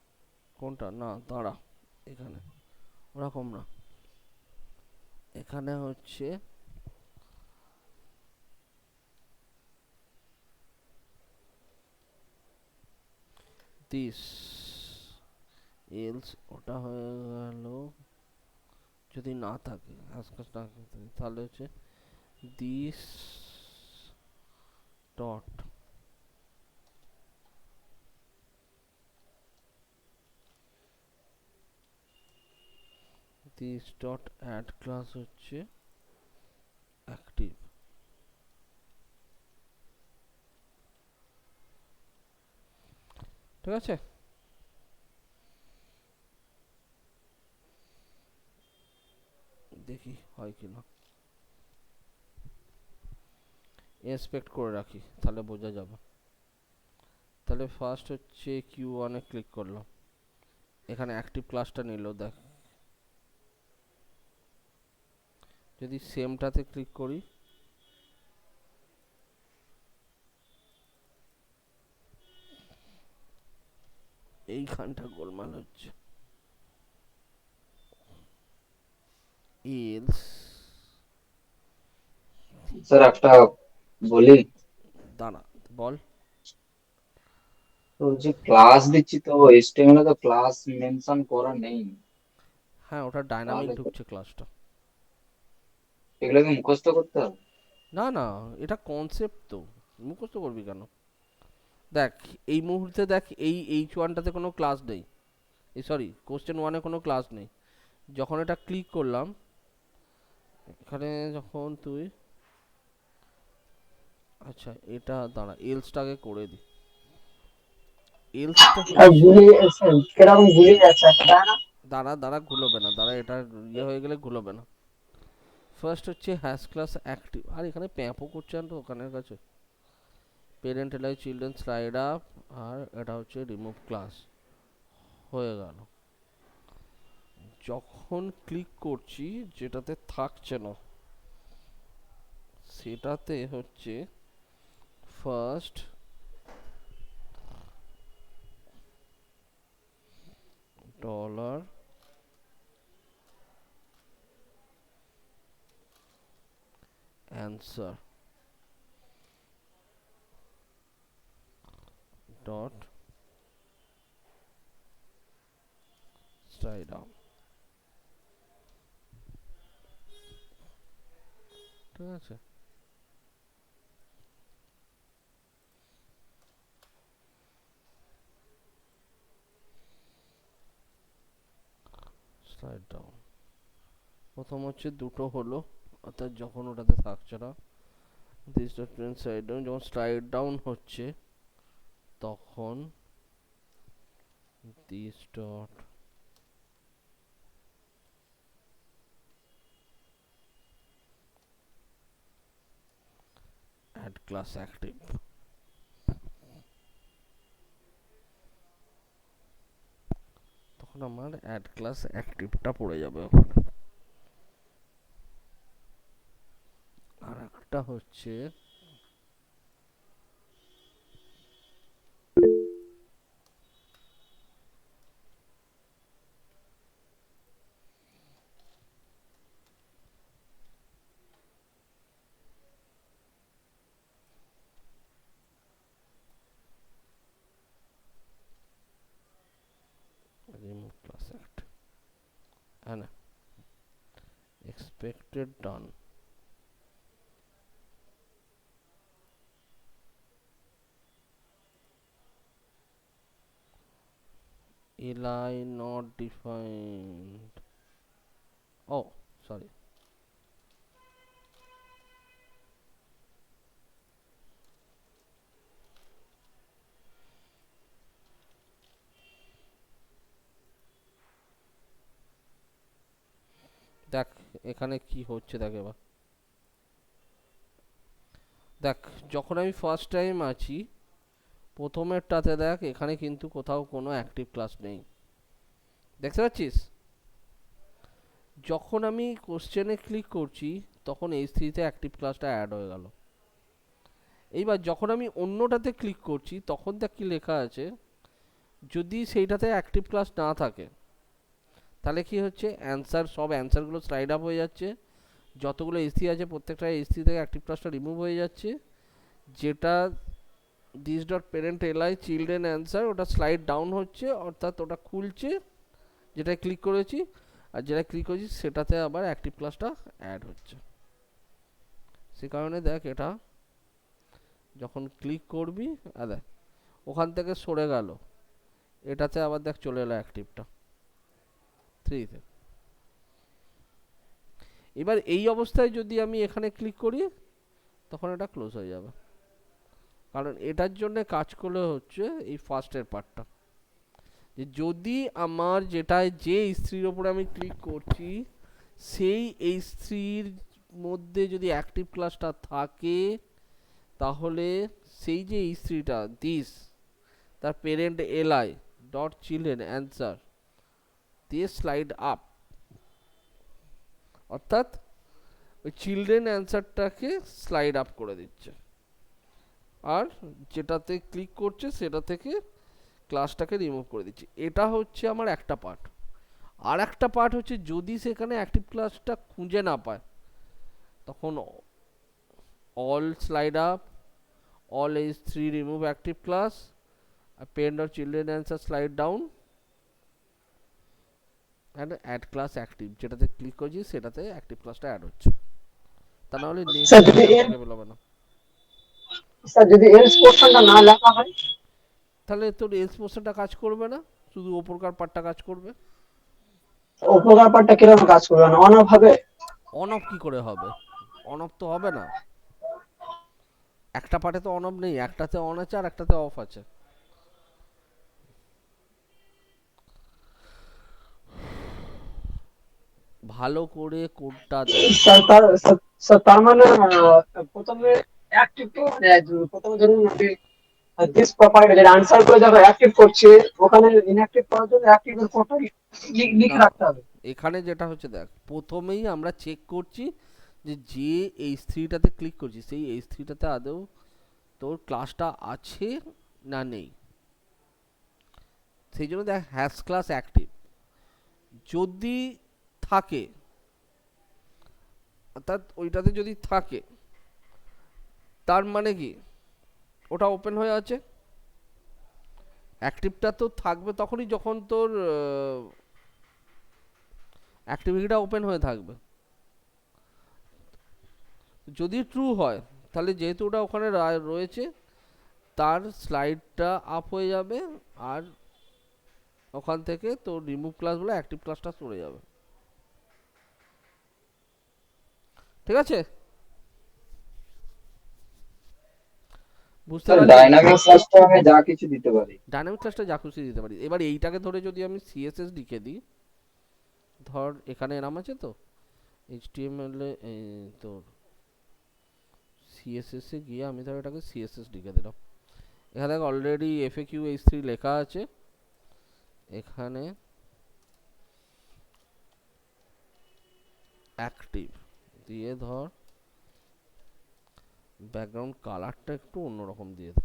কোনটা? না দাঁড়া, এখানে ওরকম না, এখানে হচ্ছে দিস এলস, ওটা হয়ে গেল যদি না থাকে, আজকাল না থাকে, তাহলে হচ্ছে this dot this dot add class হচ্ছে অ্যাক্টিভ, ঠিক আছে। দেখি হয় কিনা, ইন্সপেক্ট করে রাখি তাহলে বোঝা যাবে। তাহলে ফার্স্ট হচ্ছে Q1 এ ক্লিক করলাম, এখানে অ্যাক্টিভ ক্লাসটা নিল, দেখ। যদি সেমটাতে ক্লিক করি, এইখানটা গোলমাল হচ্ছে। এলস স্যার একটা বলি, দাঁড়া, বল। তো যে ক্লাস দিচ্ছি তো এইচটিএমএল এ তো ক্লাস মেনশন করা নেই, হ্যাঁ, ওটা ডাইনামিক তাহলে তো ঢুকছে ক্লাসটা। এগুলো কি মুখস্থ করতে হবে? না না, এটা কনসেপ্ট তো, মুখস্থ করবি কেন? দেখ এই মুহূর্তে দেখ এই H1টাতে কোনো ক্লাস নেই, এই সরি কোশ্চেন 1-এ কোনো ক্লাস নেই। যখন এটা ক্লিক করলাম, এখানে যখন তুই, আচ্ছা এটা দাঁড়া, এলসটাকে করে দি। এলসটা আর হচ্ছে, গুলিয়ে কিরকম গুলিয়ে যাচ্ছে একটা, তাই না? দাঁড়া দাঁড়া ঘুলোবে না, দাঁড়া এটা ইয়ে হয়ে গেলে ঘুলোবে না। ফার্স্ট হচ্ছে হ্যাশ ক্লাস অ্যাক্টিভ, আর এখানে প্যাপও করছে না তো ওখানের কাছে। পেরেন্ট এলাই চিলড্রেন স্লাইড আপ, আর এটা হচ্ছে রিমুভ ক্লাস, হয়ে গেল। যখন ক্লিক করছি যেটাতে থাকছে না সেটাতে হচ্ছে first dollar answer dot slide down, ঠিক আছে। স্লাইড ডাউন প্রথম হচ্ছে দুটো হলো, অর্থাৎ যখন ওটাতে থাকছে না this dot print slide down, যখন স্লাইড ডাউন হচ্ছে তখন this dot add class active, তখন আমার অ্যাড ক্লাস অ্যাক্টিভটা পড়ে যাবে ওখানে। আর একটা হচ্ছে remove class active and expected done, li not defined, oh sorry, দেখ এখানে কি হচ্ছে, দেখ এবার দেখ, যখন আমি ফার্স্ট টাইম আছি প্রথমেরটাতে দেখ এখানে কিন্তু কোথাও কোনো অ্যাক্টিভ ক্লাস নেই, দেখতে পাচ্ছিস। যখন আমি কোশ্চেনে ক্লিক করছি তখন H3-তে অ্যাক্টিভ ক্লাসটা অ্যাড হয়ে গেল। এইবার যখন আমি অন্যটাতে ক্লিক করছি তখন দেখ কি লেখা আছে, যদি সেইটাতে অ্যাক্টিভ ক্লাস না থাকে তাহলে কি হচ্ছে, অ্যান্সার সব অ্যান্সারগুলো স্লাইড আপ হয়ে যাচ্ছে, যতগুলো H3 আছে প্রত্যেকটা H3 থেকে অ্যাক্টিভ ক্লাসটা রিমুভ হয়ে যাচ্ছে, যেটা this dot parent LI children answer ওটা স্লাইড ডাউন হচ্ছে, অর্থাৎ ওটা খুলছে যেটা ক্লিক করেছি, আর যেটা ক্লিক করেছি সেটাতে আবার অ্যাক্টিভ ক্লাসটা অ্যাড হচ্ছে। সে কারণে দেখ এটা যখন ক্লিক করবি দেখ ওখান থেকে সরে গেল, এটাতে আবার দেখ চলে এলো অ্যাক্টিভটা 3-তে। এবার এই অবস্থায় যদি আমি এখানে ক্লিক করি তখন এটা ক্লোজ হয়ে যাবে, কারণ এটার জন্য কাজ করলে হচ্ছে এই ফার্স্টের পার্টটা, যে যদি আমার যেটায় যে স্ত্রীর ওপরে আমি ক্লিক করছি সেই এই স্ত্রীর মধ্যে যদি অ্যাক্টিভ ক্লাসটা থাকে তাহলে সেই যে স্ত্রীটা দিস তার parent LI dot children answer দিয়ে স্লাইড আপ, অর্থাৎ ওই চিলড্রেন অ্যান্সারটাকে স্লাইড আপ করে দিচ্ছে, আর যেটাতে ক্লিক করছে সেটা থেকে ক্লাসটাকে রিমুভ করে দিচ্ছি। এটা হচ্ছে আমার একটা পার্ট। আর একটা পার্ট হচ্ছে যদি সেখানে অ্যাক্টিভ ক্লাসটা খুঁজে না পায় তখন all slide up, all H3 remove active class, parent or children answer slide down and add class active, যেটাতে ক্লিক করছি সেটাতে অ্যাক্টিভ ক্লাসটা অ্যাড হচ্ছে, তা না হলে স্যার যদি নেক্সট হবে না। স্যার যদি এলস পোর্শনটা না লেখা হয় তাহলে তোর এলস পোর্শনটা কাজ করবে না, শুধু ওপরকার পার্টটা কাজ করবে। উপকার পার্টটা কিরকম কাজ করবে না অন অফ হবে? অন অফ কি করে হবে, অন অফ তো হবে না, একটা পার্টে তো অন অফ নেই, একটাতে অন আছে আর একটাতে অফ আছে। ভালো করে কোডটা দেখ। স্যার তার মানে প্রথমে অ্যাক্টিভ তো মানে প্রথমে ধরুন আমি দিস প্রপার্টি যেটা আনসার করে যখন অ্যাক্টিভ করছে, ওখানে ইনঅ্যাক্টিভ করার জন্য অ্যাক্টিভ এর কোডটা লিখে না, রাখতে হবে। এখানে যেটা হচ্ছে দেখ, প্রথমেই আমরা চেক করছি যে এইচ থ্রিটাতে ক্লিক করছি সেই এইচ থ্রিটাতে আদৌ তোর ক্লাসটা আছে না নেই। সেই জন্য দেখ হ্যাশ ক্লাস অ্যাক্টিভ যদি থাকে, অর্থাৎ ওইটাতে যদি থাকে তার মানে কি ওটা ওপেন হয়ে আছে। অ্যাক্টিভটা তো থাকবে তখনই যখন তোর অ্যাক্টিভিটিটা ওপেন হয়ে থাকবে। যদি ট্রু হয় তাহলে যেহেতু ওটা ওখানে রয়েছে তার স্লাইডটা আপ হয়ে যাবে, আর ওখান থেকে তোর রিমুভ ক্লাস বলে অ্যাক্টিভ ক্লাসটা সরে যাবে। ঠিক আছে, বুঝতে স্যার পারলি? ডাইনামিক ক্লাসটা আমি যা কিছু দিতে পারি। ডাইনামিক ক্লাসটা যা খুশি দিতে পারি। এবার এইটাকে ধরে যদি আমি সিএসএস লিখে দিই, ধর এখানে এরম আছে তো এইচটিএমএল এ তোর সিএসএস এ গিয়ে আমি ধর এটাকে সিএসএস লিখে দিলাম। এখানে অলরেডি এফএকিউ এইচ3 লেখা আছে, এখানে অ্যাক্টিভ দিয়ে ধর ব্যাকগ্রাউন্ড কালারটা একটু অন্যরকম দিয়ে দে।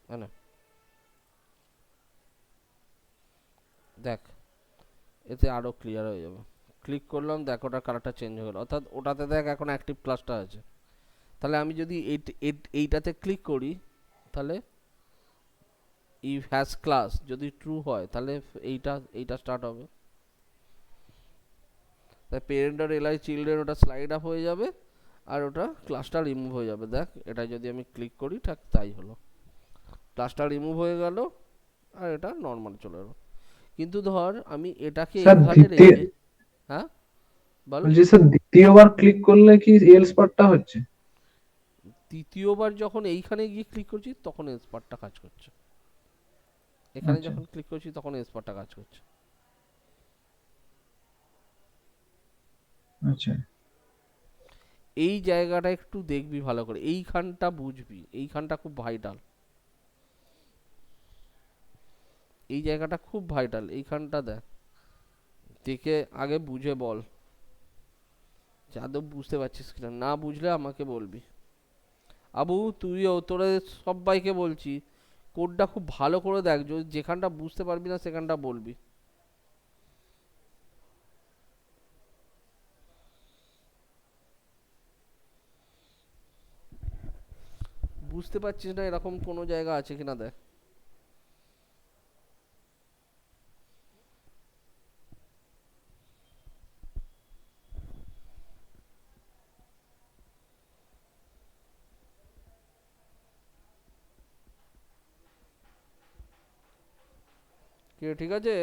হ্যাঁ না, দেখ এতে আরো ক্লিয়ার হয়ে যাবে। ক্লিক করলাম, দেখ ওটার কালারটা চেঞ্জ হয়ে গেল, অর্থাৎ ওটাতে দেখ এখন অ্যাক্টিভ ক্লাসটা আছে। তাহলে আমি যদি এইটাতে ক্লিক করি তাহলে ইফ হ্যাজ ক্লাস যদি ট্রু হয় তাহলে এইটা স্টার্ট হবে। তাই পেরেন্ট আর এলআই চিলড্রেন ওটা স্লাইড আপ হয়ে যাবে আর ওটা ক্লাসটা রিমুভ হয়ে যাবে। দেখ এটা যদি আমি ক্লিক করি ঠিক তাই হলো, ক্লাসটা রিমুভ হয়ে গেল আর এটা নর্মাল চলে গেল। কিন্তু ধর আমি এটাকে স্যার এখানে রেখে, হ্যাঁ বল। বলছি স্যার দ্বিতীয়বার ক্লিক করলে কি এলস পার্টটা হচ্ছে? তৃতীয়বার যখন এইখানে গিয়ে ক্লিক করছি তখন এসপারটা কাজ করছে, এখানে আচ্ছা যখন ক্লিক করছি তখন এসপারটা কাজ করছে। আচ্ছা এই জায়গাটা একটু দেখবি ভালো করে, এইখানটা বুঝবি, এইখানটা খুব ভাইটাল, এই জায়গাটা খুব ভাইটাল, এইখানটা দেখ, দেখে আগে বুঝে বল যাদব বুঝতে পারছিস কিনা। না বুঝলে আমাকে বলবি। আবু তুইও, তোরা সবাইকে বলছি কোডটা খুব ভালো করে দেখ, যেখানটা বুঝতে পারবি না সেখানটা বলবি। বুঝতে পারছিস না এরকম কোনো জায়গা আছে কিনা দেখ। কি রে, ঠিক আছে?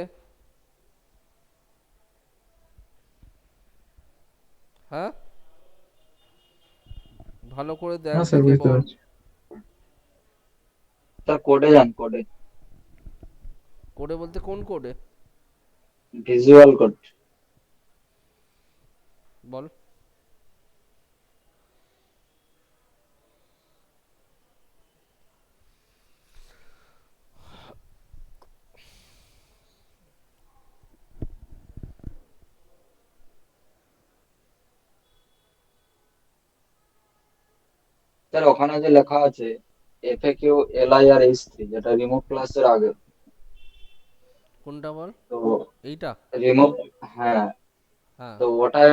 হ্যাঁ, ভালো করে দেখ, হ্যাঁ স্যার দেখে বুঝতে বল। পারছি। স্যার কোডে যান, কোডে কোডে বলতে কোন কোডে? Visual code. বল। স্যার ওখানে যে লেখা আছে এফএকিউ এলআই আর এইচ3 যেটা রিমুভ ক্লাসের আগে, কোনটা বল? তো এইটা? রিমুভ, হ্যাঁ, হ্যাঁ। তো ওটাই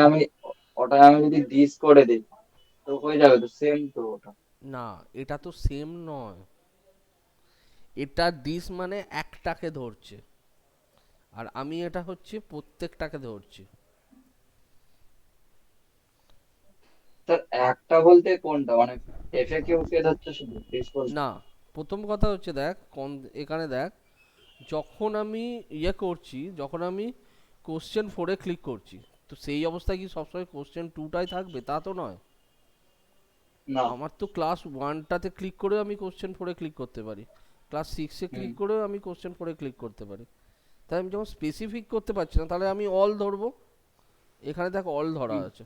আমি যদি দিস করে দিই তো হয়ে যাবে তো, সেম তো ওটা। না, এটা তো সেম নয়। এটা দিস মানে একটাকে ধরছে, আর আমি এটা হচ্ছে প্রত্যেকটাকে ধরছি। স্যার একটা বলতে কোনটা, মানে এফএকিউ কে ধরছে শুধু দিস বলতে? না, প্রথম কথা হচ্ছে দেখ, এখানে দেখ যখন আমি করছি, যখন আমি কোশ্চেন 4-এ ক্লিক করছি, তো সেই অবস্থায় কি সবসময় কোশ্চেন 2টাই থাকবে? তা তো নয়। না। আমার তো ক্লাস 1টাতে ক্লিক করেও আমি কোশ্চেন 4-এ ক্লিক করতে পারি, ক্লাস 6-এ হুম। ক্লিক করেও আমি কোশ্চেন 4-এ ক্লিক করতে পারি। তাই আমি যখন স্পেসিফিক করতে পারছি না, তাহলে আমি অল ধরবো। এখানে দেখো অল ধরা হুম। আছে।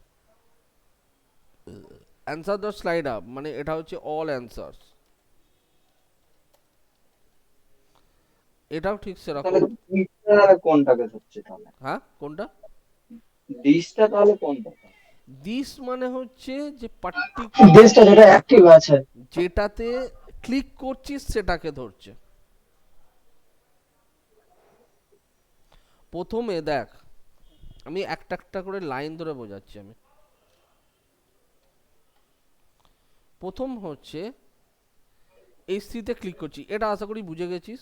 অ্যান্সার দ্য স্লাইড আপ, মানে এটা হচ্ছে অল অ্যান্সার্স। এটাও ঠিক তাহলে সেরকম। দিসটা কোনটাকে ধরছে তাহলে? হ্যাঁ, কোনটা? দিসটা তাহলে কোনটা? দিস মানে হচ্ছে যে পার্টিকুলার দেশটা যেটা অ্যাক্টিভ আছে। যেটাতে ক্লিক করছিস সেটাকে ধরছে। প্রথমে দেখ, আমি একটা একটা করে লাইন ধরে বোঝাচ্ছি আমি। প্রথম হচ্ছে H3-তে ক্লিক করছি, এটা আশা করি বুঝে গেছিস।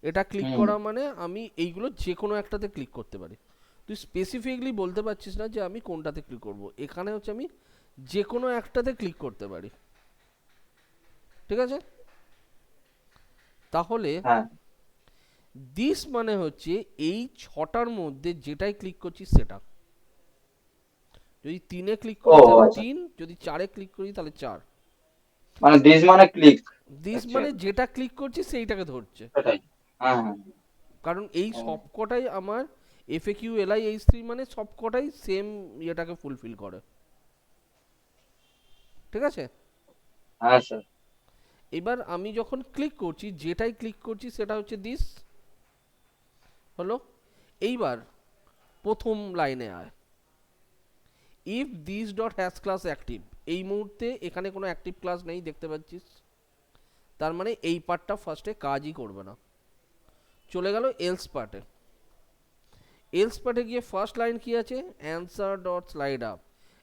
এটা ক্লিক হুম। করা মানে আমি এইগুলো যে কোনো একটাতে ক্লিক করতে পারি। তুই স্পেসিফিকলি বলতে পারছিস না যে আমি কোনটাতে ক্লিক করব। এখানে হচ্ছে আমি যে কোনো একটাতে ক্লিক করতে পারি, ঠিক আছে? তাহলে হ্যাঁ। দিস মানে হচ্ছে এই 6টার মধ্যে যেটাই ক্লিক করছিস সেটা। যদি 3-এ ক্লিক ও করি তাহলে আচ্ছা, 3, যদি 4-এ ক্লিক করি তাহলে 4। মানে দিস মানে ক্লিক দিস মানে অ্যাকচুয়ালি, যেটা ক্লিক করছিস সেইটাকে ধরছে। সেটাই। হ্যাঁ হ্যাঁ। কারণ এই ও, সবকটাই আমার FAQ LI H3 মানে সবকটাই সেম ইয়েটাকে ফুলফিল করে, ঠিক আছে? হ্যাঁ স্যার। এবার আমি যখন ক্লিক করছি, যেটাই ক্লিক করছি সেটা হচ্ছে দিস, হলো। এইবার প্রথম লাইনে আয়, if this dot hash class active. এই মুহূর্তে এখানে কোনো অ্যাক্টিভ ক্লাস নেই, দেখতে পাচ্ছিস। তার মানে এই পার্টটা ফার্স্টে কাজই করবে না। চলে গেল এলস পার্টে। এলস পার্টে গিয়ে ফার্স্ট লাইন কি আছে? Answer dot slide up.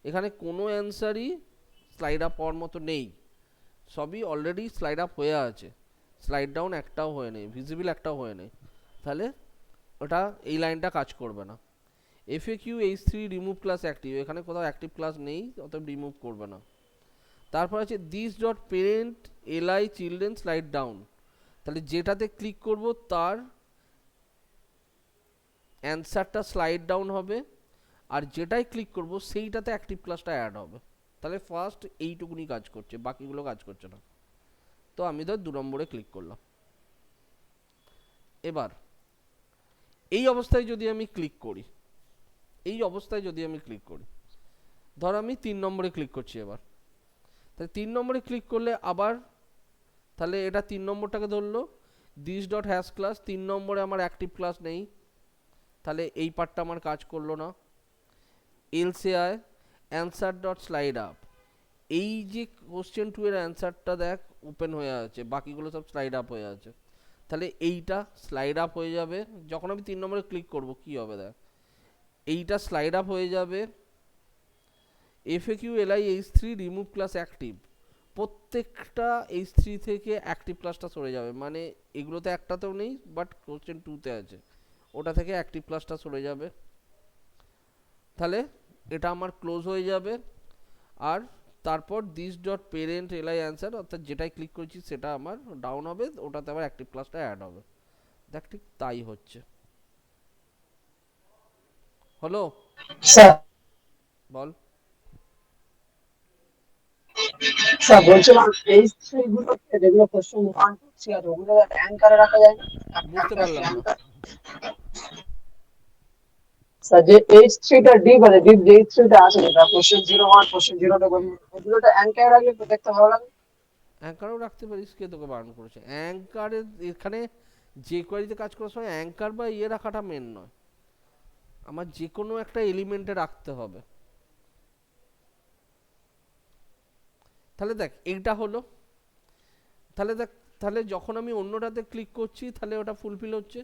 এখানে কোনো অ্যান্সারই স্লাইড আপ হওয়ার মতো নেই, সবই অলরেডি স্লাইড আপ হয়ে আছে। স্লাইড ডাউন একটাও হয়ে নেই, ভিজিবল একটাও হয়ে নেই। তাহলে ওটা, এই লাইনটা কাজ করবে না। FAQ H3 remove class active, এখানে কোথাও অ্যাক্টিভ ক্লাস নেই, অতএব রিমুভ করবে না। তারপর আছে this dot parent LI children slide down. তাহলে যেটাতে ক্লিক করব তার অ্যান্সারটা স্লাইড ডাউন হবে, আর যেটাই ক্লিক করব সেইটাতে অ্যাক্টিভ ক্লাসটা অ্যাড হবে। তাহলে ফার্স্ট এইটুকুনি কাজ করছে, বাকিগুলো কাজ করছে না। তো আমি ধর 2 নম্বরে ক্লিক করলাম। এবার এই অবস্থায় যদি আমি ক্লিক করি, এই অবস্থায় যদি আমি ক্লিক করি, ধর আমি 3 নম্বরে ক্লিক করছি এবার। তাহলে 3 নম্বরে ক্লিক করলে আবার, তাহলে এটা 3 নম্বরটাকে ধরলো। দিস ডট হ্যাশ ক্লাস, 3 নম্বরে আমার অ্যাক্টিভ ক্লাস নেই, তাহলে এই পার্টটা আমার কাজ করলো না। এলসে আয়, অ্যান্সার ডট স্লাইড আপ। এই যে কোশ্চেন 2 এর অ্যান্সারটা দেখ ওপেন হয়ে আছে, বাকিগুলো সব স্লাইড আপ হয়ে আছে। তাহলে এইটা স্লাইড আপ হয়ে যাবে। যখন আমি 3 নম্বরে ক্লিক করব কি হবে দেখ, এইটা স্লাইড আপ হয়ে যাবে। FAQ LI H3 remove class active, প্রত্যেকটা H3 থেকে অ্যাক্টিভ ক্লাসটা সরে যাবে, মানে এগুলোতে একটাতেও নেই বাট কোশ্চেন 2-তে আছে, ওটা থেকে অ্যাক্টিভ ক্লাসটা সরে যাবে। তাহলে এটা আমার ক্লোজ হয়ে যাবে। আর তারপর this dot parent LI answer, অর্থাৎ যেটাই ক্লিক করছি সেটা আমার ডাউন হবে, ওটাতে আবার অ্যাক্টিভ ক্লাসটা অ্যাড হবে। দেখ ঠিক তাই হচ্ছে। হলো? স্যার বল। স্যার বলছিলাম এই গুলোকে যেগুলো কোশ্চেন 1 2 3 আছে ওগুলো অ্যাঙ্কারে রাখা যায় না? বুঝতে একটা পারলাম না। অ্যাঙ্কার। স্যার যে H3 টা ডিপ আছে, ডিপ যে H3 টা আছে যেটা কোশ্চেন 01 কোশ্চেন 02 ওগুলোটা অ্যাঙ্কারে রাখলে তো দেখতে ভালো লাগে। অ্যাঙ্কারও রাখতে পারিস, কে তোকে বারণ করেছে? অ্যাঙ্কারের এখানে যে কোয়ারিতে কাজ করার সময় অ্যাঙ্কার বা রাখাটা মেন নয়, আমার যে কোনো একটা এলিমেন্টে রাখতে হবে। তাহলে দেখ এইটা হলো। তাহলে দেখ, তাহলে যখন আমি অন্যটাতে ক্লিক করছি তাহলে ওটা ফুলফিল হচ্ছে।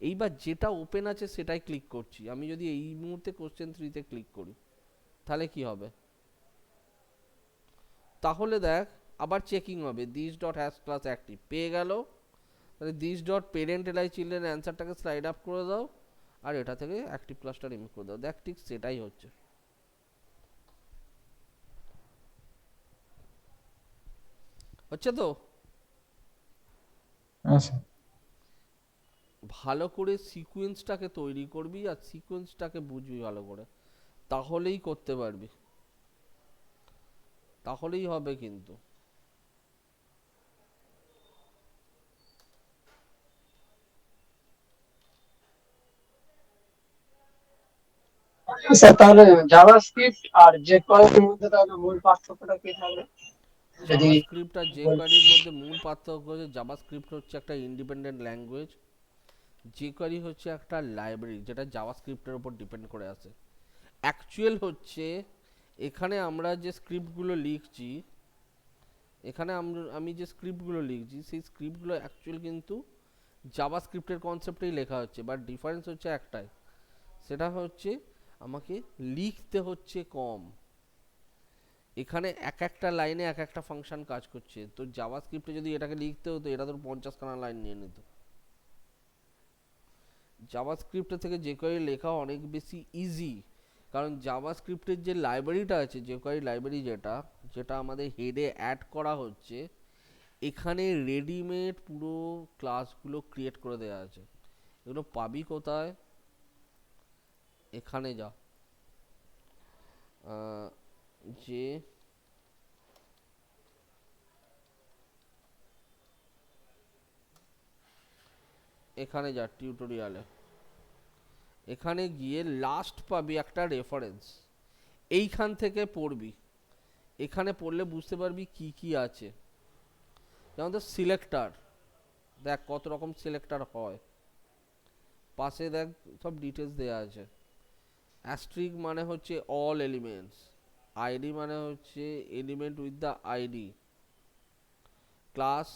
এইবার যেটা ওপেন আছে সেটাই ক্লিক করছি। আমি যদি এই মুহূর্তে কোশ্চেন 3-তে ক্লিক করি তাহলে কি হবে? তাহলে দেখ আবার চেকিং হবে, this dot hash class active পেয়ে গেল। তাহলে this dot parent LI children অ্যান্সারটাকে স্লাইড আপ করে দাও, আর এটা থেকে অ্যাক্টিভ ক্লাসটা রিমুভ করে দাও। দেখ ঠিক সেটাই হচ্ছে। হচ্ছে তো? আচ্ছা। ভালো করে সিকোয়েন্সটাকে তৈরি করবি আর সিকোয়েন্সটাকে বুঝবি ভালো করে, তাহলেই করতে পারবি, তাহলেই হবে কিন্তু। স্যার তাহলে জাভাস্ক্রিপ্ট আর jQuery মধ্যে তাহলে মূল পার্থক্যটা কি থাকবে যদি জাভাস্ক্রিপ্ট আর বল- jQuery মধ্যে মূল পার্থক্য হচ্ছে জাভাস্ক্রিপ্ট হচ্ছে একটা ইন্ডিপেন্ডেন্ট ল্যাঙ্গুয়েজ, jQuery হচ্ছে একটা লাইব্রেরি যেটা জাভাস্ক্রিপ্টের উপর ডিপেন্ড করে আছে। অ্যাকচুয়াল হচ্ছে এখানে আমরা যে স্ক্রিপ্টগুলো লিখছি, এখানে আমি যে স্ক্রিপ্টগুলো লিখছি সেই স্ক্রিপ্টগুলো অ্যাকচুয়াল কিন্তু জাভাস্ক্রিপ্টের কনসেপ্টেই লেখা হচ্ছে, বাট ডিফারেন্স হচ্ছে একটাই, সেটা হচ্ছে আমাকে লিখতে হচ্ছে কম। এখানে এক একটা লাইনে এক একটা ফাংশন কাজ করছে, তো জাভাস্ক্রিপ্টে যদি এটাকে লিখতে হতো এটা তো 50খানা লাইন নিয়ে নিত। জাভাস্ক্রিপ্ট থেকে jQuery লেখা অনেক বেশি ইজি, কারণ জাভাস্ক্রিপ্টের যে লাইব্রেরিটা আছে jQuery লাইব্রেরি, যেটা যেটা আমাদের হেডে অ্যাড করা হচ্ছে, এখানে রেডিমেড পুরো ক্লাসগুলো ক্রিয়েট করে দেওয়া আছে। এগুলো পাবি কোথায়? এখানে যা, যে এখানে যা টিউটোরিয়ালে, এখানে গিয়ে লাস্ট পাবি একটা রেফারেন্স, এইখান থেকে পড়বি। এখানে পড়লে বুঝতে পারবি কি কি আছে, যেমন তো সিলেক্টর, দেখ কত রকম সিলেক্টর হয়, পাশে দেখ সব ডিটেলস দেওয়া আছে। অ্যাস্ট্রিক মানে হচ্ছে অল এলিমেন্টস, আইডি মানে হচ্ছে element with the ID, class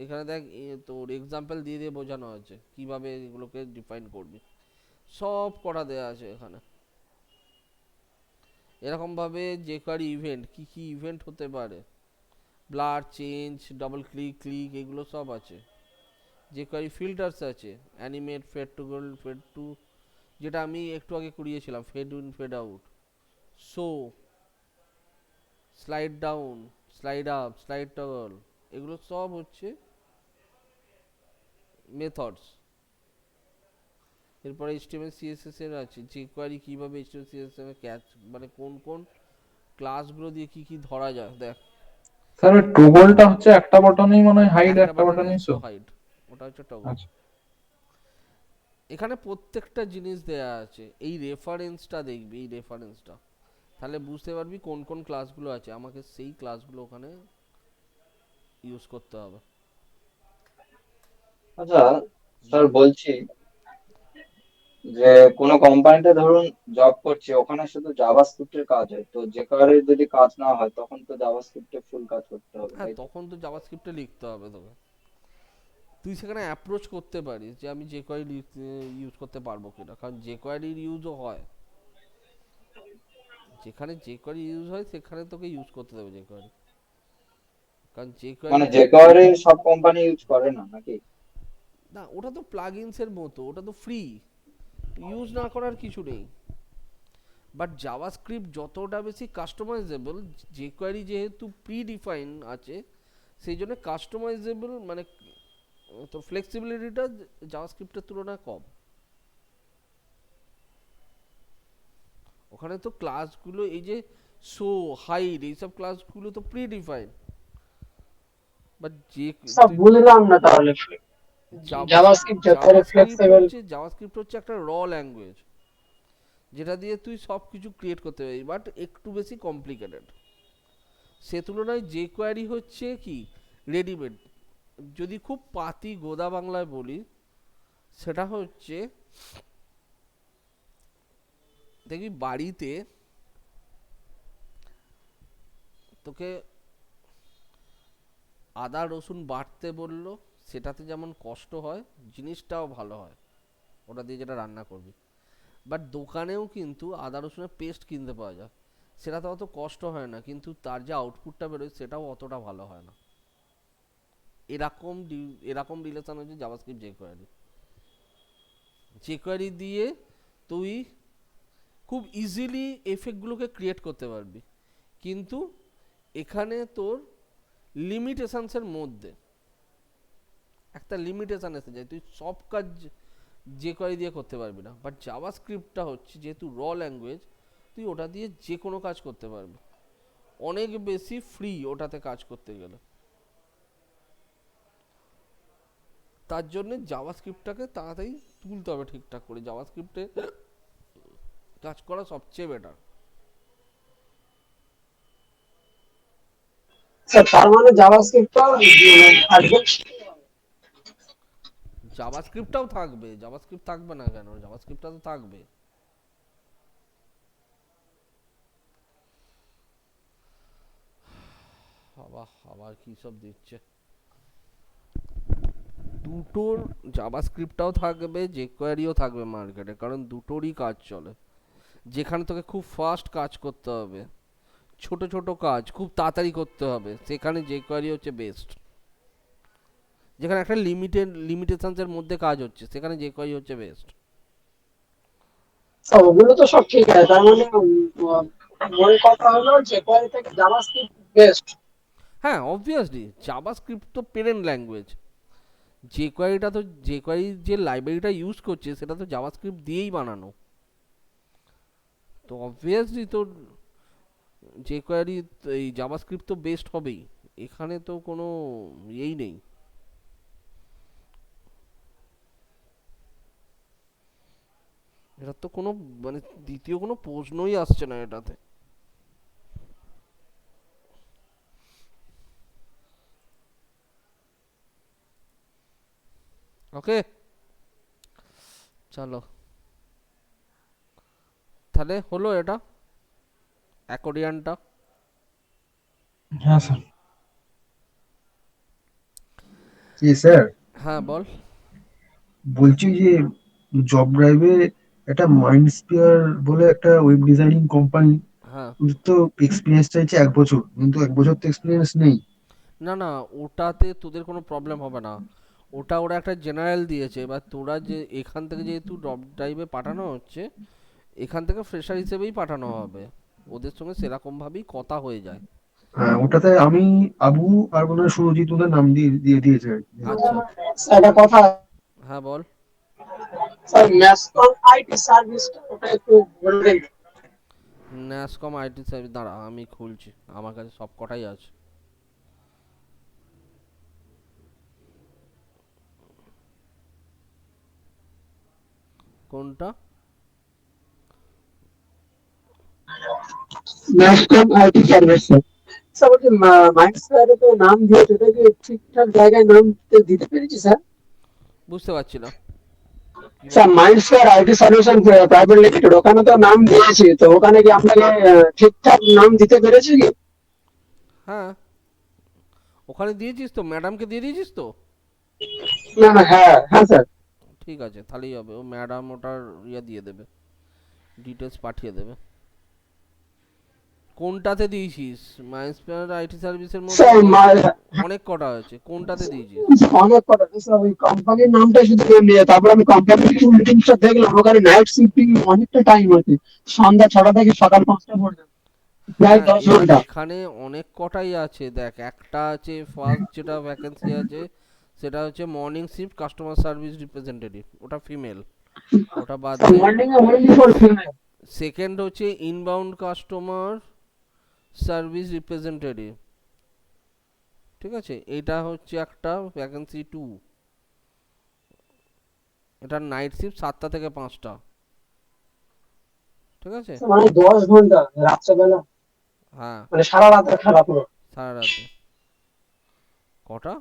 এখানে দেখ তোর এক্সাম্পল দিয়ে দিয়ে বোঝানো আছে কিভাবে এগুলোকে ডিফাইন করবি, সব করা দেওয়া আছে এখানে। এরকমভাবে jQuery ইভেন্ট, কি কি ইভেন্ট হতে পারে, blur, change, double click, click, এগুলো সব আছে। jQuery ফিল্টার্স আছে, animate, fade to gold, fade to, যেটা আমি একটু আগে করিয়েছিলাম, fade in, fade out, show, slide down, slide up, slide toggle, এগুলো সব হচ্ছে মেথডস। এরপরে HTML CSS এর আছে, jQuery কিভাবে HTML CSS এর ক্যাচ, মানে কোন কোন ক্লাসগুলো দিয়ে কি কি ধরা যায় দেখ। স্যার ওই টগলটা হচ্ছে একটা বাটনেই মনে হয় হাইড, একটা একটা বাটনে বাটনেই শো শো। হাইড, ওটা হচ্ছে টগল। আচ্ছা এখানে প্রত্যেকটা জিনিস দেয়া আছে, এই রেফারেন্সটা দেখবি, এই রেফারেন্সটা, তাহলে বুঝতে পারবি কোন কোন ক্লাসগুলো আছে, আমাকে সেই ক্লাসগুলো ওখানে ইউজ করতে হবে। আচ্ছা স্যার বলছি যে কোনো কোম্পানিতে ধরুন জব করছি, ওখানে শুধু জাভাস্ক্রিপ্টের কাজ হয়, তো jQuery যদি কাজ না হয় তখন তো জাভাস্ক্রিপ্টে ফুল কাজ করতে হবে, হ্যাঁ, তাই তো? তখন তো জাভাস্ক্রিপ্টে লিখতে হবে তোকে। তুই সেখানে অ্যাপ্রোচ করতে পারিস যে আমি jQuery ইউজ করতে পারবো কিনা, কারণ jQuery ইউজও হয়, যেখানে jQuery ইউজ হয় সেখানে তোকে ইউজ করতে দেবে jQuery, কারণ মানে jQuery jQuery সব কোম্পানি ইউজ করে না নাকি? না, ওটা তো প্লাগইনস এর মতো, ওটা তো ফ্রি, ইউজ না করার কিছু নেই। বাট জাভাস্ক্রিপ্ট যতটা বেশি কাস্টমাইজেবল, jQuery যেহেতু প্রি ডিফাইন আছে, সেই জন্য কাস্টমাইজেবল মানে তো ফ্লেক্সিবিলিটিটা জাভাস্ক্রিপ্টের তুলনায় কম। ওখানে তো ক্লাসগুলো এই যে শো, হাইড, এইসব ক্লাসগুলো তো প্রি ডিফাইন, বাট যে সব বুঝলাম না তাহলে জাভাস্ক্রিপ্ট যতটা ফ্লেক্সিবল। জাভাস্ক্রিপ্ট হচ্ছে একটা র ল্যাঙ্গুয়েজ, যেটা দিয়ে তুই সব কিছু ক্রিয়েট করতে পারবি, বাট একটু বেশি কমপ্লিকেটেড। সে তুলনায় jQuery হচ্ছে কি রেডিমেড। যদি খুব পাতি গোদা বাংলায় বলি, সেটা হচ্ছে দেখবি বাড়িতে তোকে আদা রসুন বাটতে বললো, সেটাতে যেমন কষ্ট হয় জিনিসটাও ভালো হয়, ওটা দিয়ে যেটা রান্না করবি। বাট দোকানেও কিন্তু আদা রসুনের পেস্ট কিনতে পাওয়া যায়, সেটা তো অত কষ্ট হয় না, কিন্তু তার যে আউটপুটটা বেরোয় সেটাও অতটা ভালো হয় না। এরকম রিলেশন হচ্ছে জাভাস্ক্রিপ্ট jQuery দিয়ে তুই খুব ইজিলি এফেক্টগুলোকে ক্রিয়েট করতে পারবি, কিন্তু এখানে তোর লিমিটেশনসের মধ্যে একটা লিমিটেশন এসে যায়, তুই সব কাজ যে কোয়ারি দিয়ে করতে পারবি না, বাট জাভাস্ক্রিপ্টটা হচ্ছে যেহেতু ল্যাঙ্গুয়েজ, তুই ওটা দিয়ে যে কোনো কাজ করতে পারবি, অনেক বেশি ফ্রি ওটাতে কাজ করতে গেলে। তার জন্য জাভাস্ক্রিপ্টটাকে তাড়াতাড়ি তুলতে হবে ঠিকঠাক করে, জাভাস্ক্রিপ্টে কাজ করা সবচেয়ে বেটার। স্যার তার মানে জাভাস্ক্রিপ্টটাও থাকবে। জাভাস্ক্রিপ্টটাও থাকবে, জাভাস্ক্রিপ্ট থাকবে না কেন, জাভাস্ক্রিপ্টটা তো থাকবে। আবার আবার কি সব দিচ্ছে, দুটোর জাভাস্ক্রিপ্টটাও থাকবে, jQueryও থাকবে মার্কেটে, কারণ দুটোরই কাজ চলে। যেখানে তোকে খুব ফাস্ট কাজ করতে হবে, ছোট ছোট কাজ খুব তাড়াতাড়ি করতে হবে, সেখানে jQuery হচ্ছে বেস্ট। যেখানে একটা লিমিটেশনসের মধ্যে কাজ হচ্ছে, সেখানে jQuery হচ্ছে বেস্ট। স্যার ওগুলো তো সব ঠিক আছে, তার মানে মূল কথা হলো যে কোয়ারি থেকে জাভাস্ক্রিপ্ট বেস্ট। হ্যাঁ অবভিয়াসলি জাভাস্ক্রিপ্ট তো পেরেন্ট ল্যাঙ্গুয়েজ, যে কোয়ারি যে লাইব্রেরিটা ইউজ করছে সেটা তো জাভাস্ক্রিপ্ট দিয়েই বানানো, তো অবভিয়াসলি তোর যে কোয়ারি এই জাভাস্ক্রিপ্ট তো বেস্ট হবেই, এখানে তো কোনো ইয়েই নেই। এটা তো কোনো মানে দ্বিতীয় কোনো প্রশ্নই আসছে না এটাতে। ওকে চলো, তাহলে হলো এটা অ্যাকর্ডিয়ানটা। হ্যাঁ স্যার। কি স্যার? হ্যাঁ বল। বলছি যে জব ড্রাইভে একটা মাইন্ডস্ফিয়ার বলে একটা ওয়েব ডিজাইনিং কোম্পানি, হ্যাঁ তো এক্সপিরিয়েন্স চাইছে 1 বছর, কিন্তু 1 বছর তো এক্সপিরিয়েন্স নেই। না না, ওটাতে তোদের কোনো প্রবলেম হবে না, ওটা ওরা একটা জেনারেল দিয়েছে, এবার তোরা যে এখান থেকে যেহেতু ড্রপ ড্রাইভে পাঠানো হচ্ছে, এখান থেকে ফ্রেশার হিসেবেই পাঠানো হবে, ওদের সঙ্গে সেরকমভাবেই কথা হয়ে যায়। হ্যাঁ, ওটাতে আমি, আবু আর মনে হয় সুরজিৎ ওদের নাম দিয়ে দিয়ে দিয়েছে আর কি। আচ্ছা স্যার একটা কথা, হ্যাঁ বল। স্যার ন্যাসকম আইটি সার্ভিসটা ওটা একটু বলবেন? ন্যাসকম আইটি সার্ভিস, দাঁড়া আমি খুলছি, আমার কাছে সব কটাই আছে। কোনটা? Nasscom IT service sir. Sir বলছি মাইন্ডস্ফিয়ারে তো নাম দিয়েছে, ওটা কি ঠিকঠাক জায়গায় নাম দিতে পেরেছি স্যার? বুঝতে পারছি না কি স্যার বলছিস। মাইন্ডস্ফিয়ার আইটি সলিউশন প্রাইভেট লিমিটেড, ওখানে তো নাম দিয়েছি, তো ওখানে কি আপনাকে ঠিকঠাক নাম দিতে পেরেছি কি? হ্যাঁ ওখানে দিয়েছিস তো, ম্যাডামকে দিয়ে দিয়েছিস তো। না না, হ্যাঁ হ্যাঁ স্যার। ঠিক আছে তাহলেই হবে, ও ম্যাডাম ওটার ইয়ে দিয়ে দেবে, ডিটেলস পাঠিয়ে দেবে। কোনটাতে দিয়েছিস? মাইন্সপায়ার আইটি সার্ভিসের মধ্যে স্যার অনেক কটা আছে, কোনটাতে দিয়েছিস? অনেক কথা স্যার, ওই কোম্পানির নামটা শুধু নিয়ে, তারপর আমি কোম্পানির মিটিংসটা দেখলাম, ওখানে নাইট শিফটিং অনেকটা টাইম আছে, সন্ধ্যা 6টা থেকে সকাল 5টা পর্যন্ত, প্রায় হ্যাঁ 10 ঘন্টা। এখানে অনেক কটাই আছে, দেখ একটা আছে ফার্স্ট যেটা ভ্যাকেন্সি আছে, সেটা হচ্ছে morning shift customer service representative, ওটা ফিমেল, ওটা বাদ দে। মর্নিং এ অনলি ফর ফিমেল। সেকেন্ড হচ্ছে ইনবাউন্ড কাস্টমার সার্ভিস রিপ্রেজেন্টেটিভ, ঠিক আছে, এটা হচ্ছে একটা ভ্যাকেন্সি 2, এটা নাইট শিফট 7টা থেকে 5টা, ঠিক আছে। মানে 10 ঘন্টা রাত্রেবেলা, হ্যাঁ মানে সারা রাতের খেলা পুরো। সারা রাতে কটা,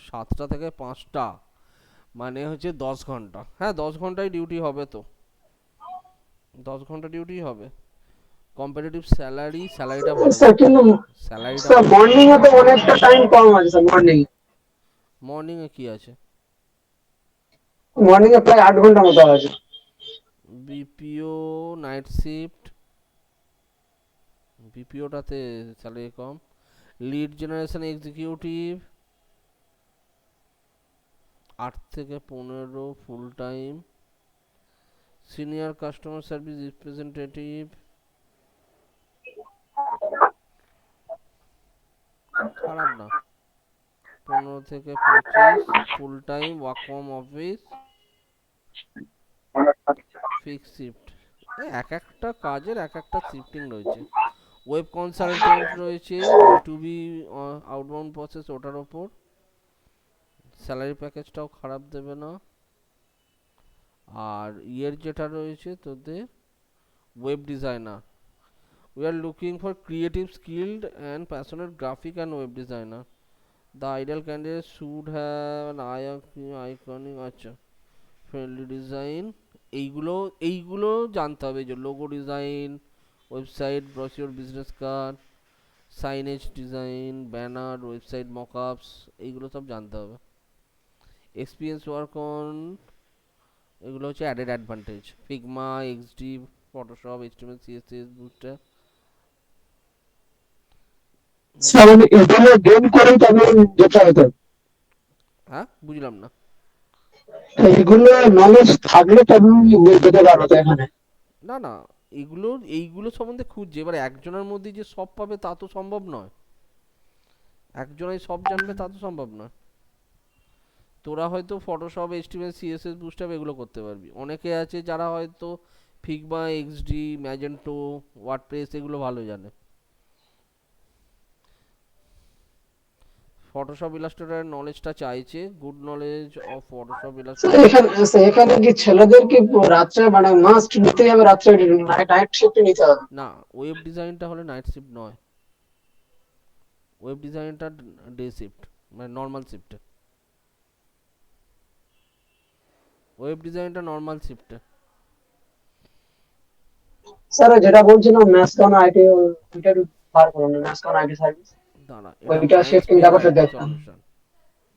7টা থেকে 5টা, মানে হচ্ছে 10 ঘন্টা, হ্যাঁ 10 ঘন্টায় ডিউটি হবে তো, 10 ঘন্টা ডিউটি হবে। কম্পিটিটিভ স্যালারিটা ভালো স্যার দেবে, কিন্তু স্যালারিটা স্যার ভালো। মর্নিং এ তো অনেকটা টাইম কম আছে স্যার, মর্নিংয়ে কি আছে? মর্নিং এ প্রায় 8 ঘন্টা মতো আছে। বিপিও নাইট শিফট, বিপিওটাতে স্যালারি কম। লিড জেনারেশন এক্সিকিউটিভ 8 থেকে 15 full time. Senior customer service representative খারাপ না, 15 থেকে 25 full time work from office. Fix shift, এক একটা কাজের এক একটা শিফটিং রয়েছে। ওয়েব কনসালটেন্ট রয়েছে, B2B আউটবাউন্ড প্রসেস, ওটার ওপর স্যালারি প্যাকেজটাও খারাপ দেবে না। আর ইয়ের যেটা রয়েছে তোদের web designer, we are looking for creative skilled and passionate graphic and web designer, the ideal candidate should have an iconic, আচ্ছা ফ্রেন্ডলি ডিজাইন, এইগুলো এইগুলো জানতে হবে, যে logo design, website brochure, business card, signage design, banner, website mockups, এইগুলো সব জানতে হবে। এক্সপিরিয়েন্স ওয়ার্ক অন, এগুলো হচ্ছে added advantage, Figma, XD, Photoshop, HTML, CSS, booster. Sir আমি এগুলো গেম করেই তবে যেতে হতো, হ্যাঁ বুঝলাম না। এইগুলো নলেজ থাকলে তবে আমি যেতে পারবো তো এখানে। না না, এইগুলো সম্বন্ধে খুঁজছে, এবার একজনের মধ্যে যে সব পাবে তা তো সম্ভব নয়, একজনই সব জানবে তা তো সম্ভব নয়। তোরা হয়তো ফটোশপ, এইচটিএমএল, সিএসএস, বুস্টআপ এগুলো করতে পারবি, অনেকে আছে যারা হয়তো ফিগমা, এক্সডি, ম্যাজেন্টো, ওয়ার্ডপ্রেস এগুলো ভালো জানে। ফটোশপ ইলাস্ট্রেটরের নলেজটা চাইছে, good knowledge of Photoshop sir Illustrator. এখানে কি ছেলেদের কি রাত্রে মানে মাস্ট নিতেই হবে, রাত্রে নাইট শিফট নিতে হবে? না, ওয়েব ডিজাইনটা হলে নাইট শিফট নয়, ওয়েব ডিজাইনটা ডে শিফট, মানে নর্মাল শিফটে, ওয়েব ডিজাইনটা নর্মাল শিফটে। স্যার যেটা বলছিলাম ম্যাসকন আইটি, ওইটা একটু বার করুন, ম্যাসকন আইটি সার্ভিস, দাঁড়া, এটা ওইটা শিফটিং মাইন্ডস্ফিয়ার ব্যাপারটা আইটি দেখুন। সলিউশন।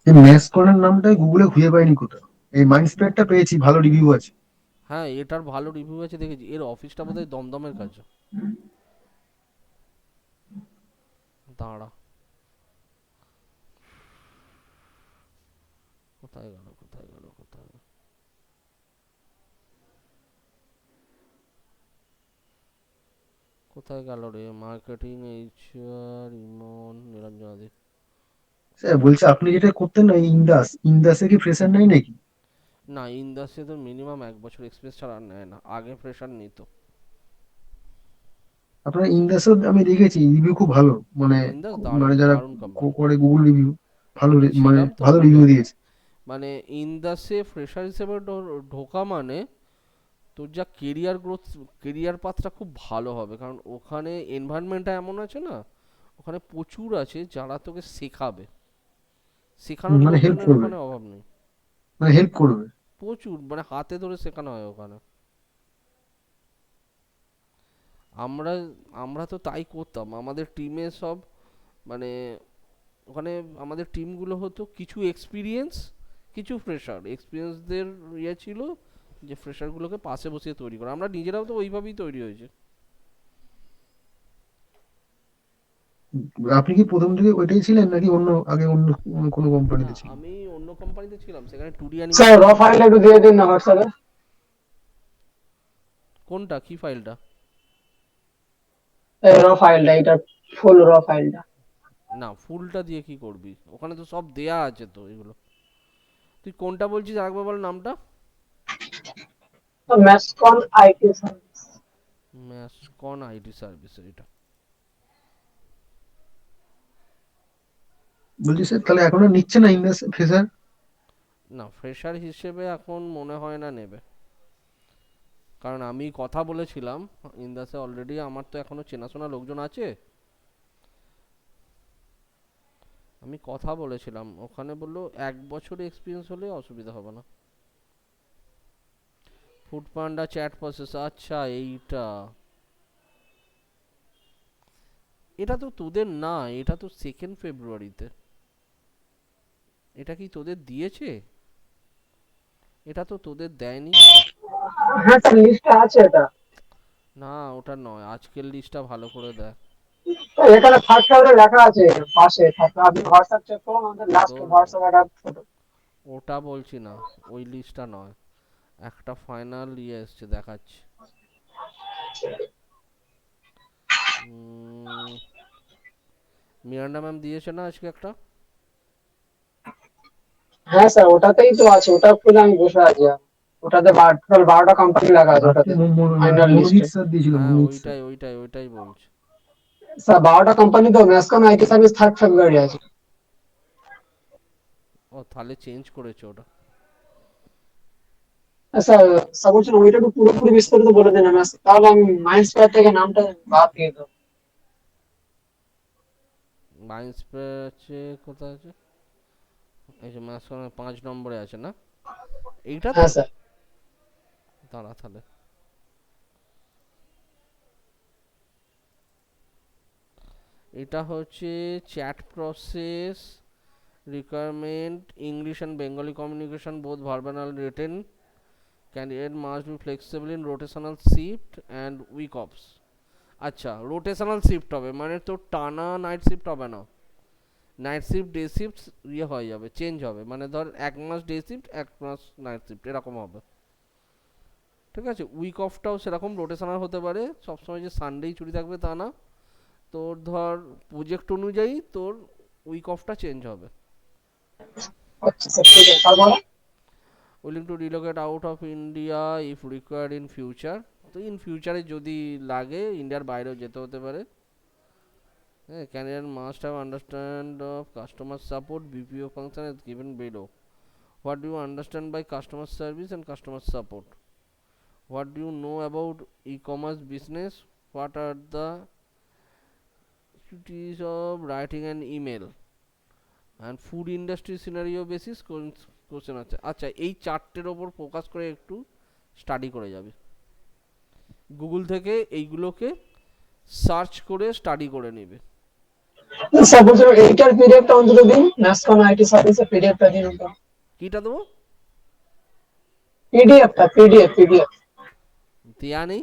এই ম্যাসকনের নামটাই গুগলে খুঁজে পাইনি কোথাও। এই মাইন্ডস্পেয়ারটা পেয়েছি, ভালো রিভিউ আছে। হ্যাঁ, এটার ভালো রিভিউ আছে দেখেছি, এর অফিসটা বোধহয় দমদমের কাছে। দাঁড়া, কোথায় গেল কোথায় গেল কোথায় গেল, কোথায় গেল রে, মার্কেটিং, এইচআর, ইমন, নিরঞ্জনাদি। স্যার বলছে আপনি যেটা করতেন না ইন্দাসে কি ফ্রেশার নাই নাকি? না, ইন্ডাস্ট্রি তো মিনিমাম 1 বছর এক্সপিরিয়েন্স ছাড়া আর নেয় না, আগে ফ্রেশার নিত। আপনার ইন্দাসে আমি দেখেছি রিভিউ খুব ভালো, মানে ইন্ডাস দারুণ মানে যারা দারুণ কোম্পানি, করে গুগল রিভিউ ভালো আমি মানে ছিলাম তো ভালো ওখানে। রিভিউ দিয়েছে। মানে ইন্ডাসে ফ্রেশার হিসেবে ঢোকা মানে তোর যা কেরিয়ার গ্রোথ, কেরিয়ার পাথটা খুব ভালো হবে, কারণ ওখানে এনভায়রনমেন্টটা এমন আছে না, ওখানে প্রচুর আছে যারা তোকে শেখাবে, শেখানোর মানে হেল্প লোকজনের করবে, ওখানে অভাব নেই। মানে হেল্প করবে। প্রচুর, মানে হাতে ধরে শেখানো হয় ওখানে। আমরা আমরা তো তাই করতাম, আমাদের টিমে সব, মানে ওখানে আমাদের টিমগুলো হতো কিছু এক্সপিরিয়েন্স, কিছু ফ্রেশার, এক্সপিরিয়েন্সদের ইয়ে ছিল যে ফ্রেশারগুলোকে পাশে বসিয়ে তৈরি করা, আমরা নিজেরাও তো ওইভাবেই তৈরি হয়েছে। আপনি কি প্রথম থেকে ওইটাই ছিলেন নাকি আগে অন্য কোনো না, কোম্পানিতে ছিলেন? আমি অন্য কোম্পানিতে ছিলাম, সেখানে টুডি স্যার র অ্যানিমেশন। ফাইলটা একটু দিয়ে দিন না হোয়াটসঅ্যাপে। কোনটা, কি ফাইলটা? এই র ফাইলটা, এটা ফুল র ফাইলটা। না, ফুলটা দিয়ে কি করবি, ওখানে তো সব দেয়া আছে তো এগুলো। তুই কোনটা বলছিস আরেকবার বল নামটা। ম্যাসকন আইটি সার্ভিস। ম্যাসকন আইটি সার্ভিসের এটা। বলছি স্যার তাহলে এখন আর নিচ্ছে না ইন্দাস ফ্রেশার? না, ফ্রেশার হিসেবে এখন মনে হয় না নেবে, কারণ আমি কথা বলেছিলাম ইন্দাসে অলরেডি, আমার তো এখনো চেনাশোনা লোকজন আছে, আমি কথা বলেছিলাম ওখানে, বললো 1 বছর এক্সপিরিয়েন্স হলে অসুবিধা হবে না। ফুড পান্ডা, চ্যাট প্রসেস, আচ্ছা এইটা, এটা তো তোদের না, এটা তো 2 ফেব্রুয়ারিতে, এটা কি তোদের দিয়েছে? এটা তো তোদের দেয়নি। হ্যাঁ স্যার লিস্টে আছে এটা। না ওটা নয়, আজকের লিস্টটা ভালো করে দেখ। এখানে ফার্স্ট ফ্লোরে লেখা আছে, পাশে থাকে, আপনি হোয়াটসঅ্যাপ চেক করুন, আমাদের লাস্ট তোর হোয়াটসঅ্যাপ একটা photo। ওটা বলছি না, ওই লিস্টটা নয়, একটা ফাইনাল ইয়ে এসছে দেখাচ্ছি। মিরান্ডা ম্যাম দিয়েছে না আজকে একটা। হ্যাঁ স্যার ওটাতেই তো আছে, ওটা খুলে আমি বসে আছি। ওটাতে টোটাল 12টা কোম্পানি লাগা আছে ওটাতে ফাইনাল লিস্টে। মনোজিৎ স্যার দিয়েছিল, হ্যাঁ মনোজিৎ স্যার। ওইটাই বলছি। স্যার 12টা কোম্পানি তো ম্যাসকন আইটি সার্ভিস 3rd ফেব্রুয়ারি আছে। ও তাহলে চেঞ্জ করেছে ওটা। স্যার স্যার বলছেন ওইটা একটু পুরোপুরি বিস্তারিত বলে দেন আমি তাহলে আমি মাইন্ডস্কয়ার থেকে নামটা বাদ দিয়ে দেবো। মাইন্স পে আছে, কোথায় আছে? এই যে মাঝখানে 5 নম্বরে আছে না, এইটা তো? হ্যাঁ স্যার। দাঁড়া তাহলে, এটা হচ্ছে chat process requirement, English and Bengali communication both verbal and written, candidate must be flexible in rotational shift and week offs। আচ্ছা, রোটেশনাল শিফট হবে মানে তো টানা নাইট শিফট হবে না, নাইট শিফট ডে শিফট ইয়ে হয়ে যাবে, চেঞ্জ হবে, মানে ধর 1 মাস ডে শিফট 1 মাস নাইট শিফট এরকম হবে, ঠিক আছে? উইক অফটাও সেরকম রোটেশনাল হতে পারে, সবসময় যে সানডেই ছুটি থাকবে তা না, তোর ধর প্রজেক্ট অনুযায়ী তোর উইক অফটা চেঞ্জ হবে। আচ্ছা স্যার ঠিক আছে তারপরে। Willing to relocate out of India if required in future, তো ইন ফিউচারে যদি লাগে ইন্ডিয়ার বাইরেও যেতে হতে পারে। হ্যাঁ, candidate must have understand of customer support BPO function is given below. What do you understand by customer service and customer support? What do you know about e-commerce business? What are the duties of writing an email? And food industry scenario basis question আছে। আচ্ছা, এই চারটের ওপর focus করে একটু study করে যাবে, Google থেকে এইগুলোকে সার্চ করে স্টাডি করে নেবে। স্যার বলছেন এইটার পিডিএফটা অন্তত দিন, ম্যাসকন আইটি সার্ভিসের পিডিএফটা দিন ওটা। কিটা দেবো? পিডিএফ। দেয়া নেই।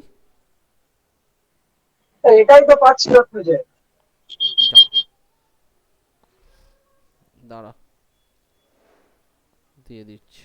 এটাই তো পাচ্ছি না খুঁজে। যা, দাঁড়া দিয়ে দিচ্ছি।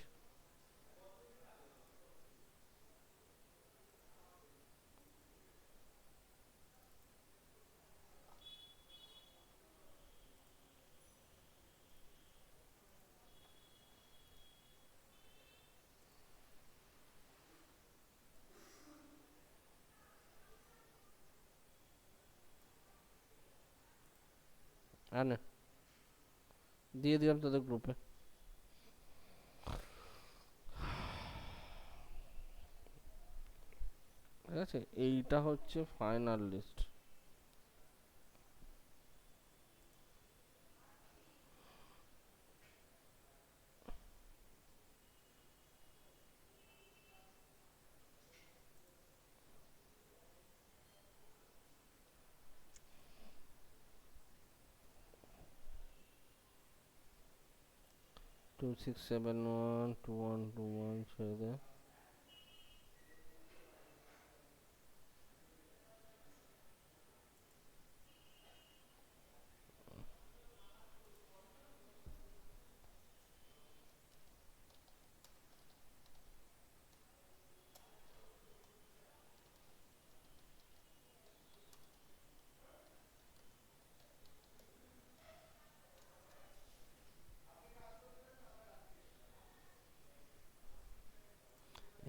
হ্যাঁ না, দিয়ে দিলাম তোদের গ্রুপে। ঠিক আছে, এইটা হচ্ছে final list. Two six seven one two one two one ছেড়ে দে।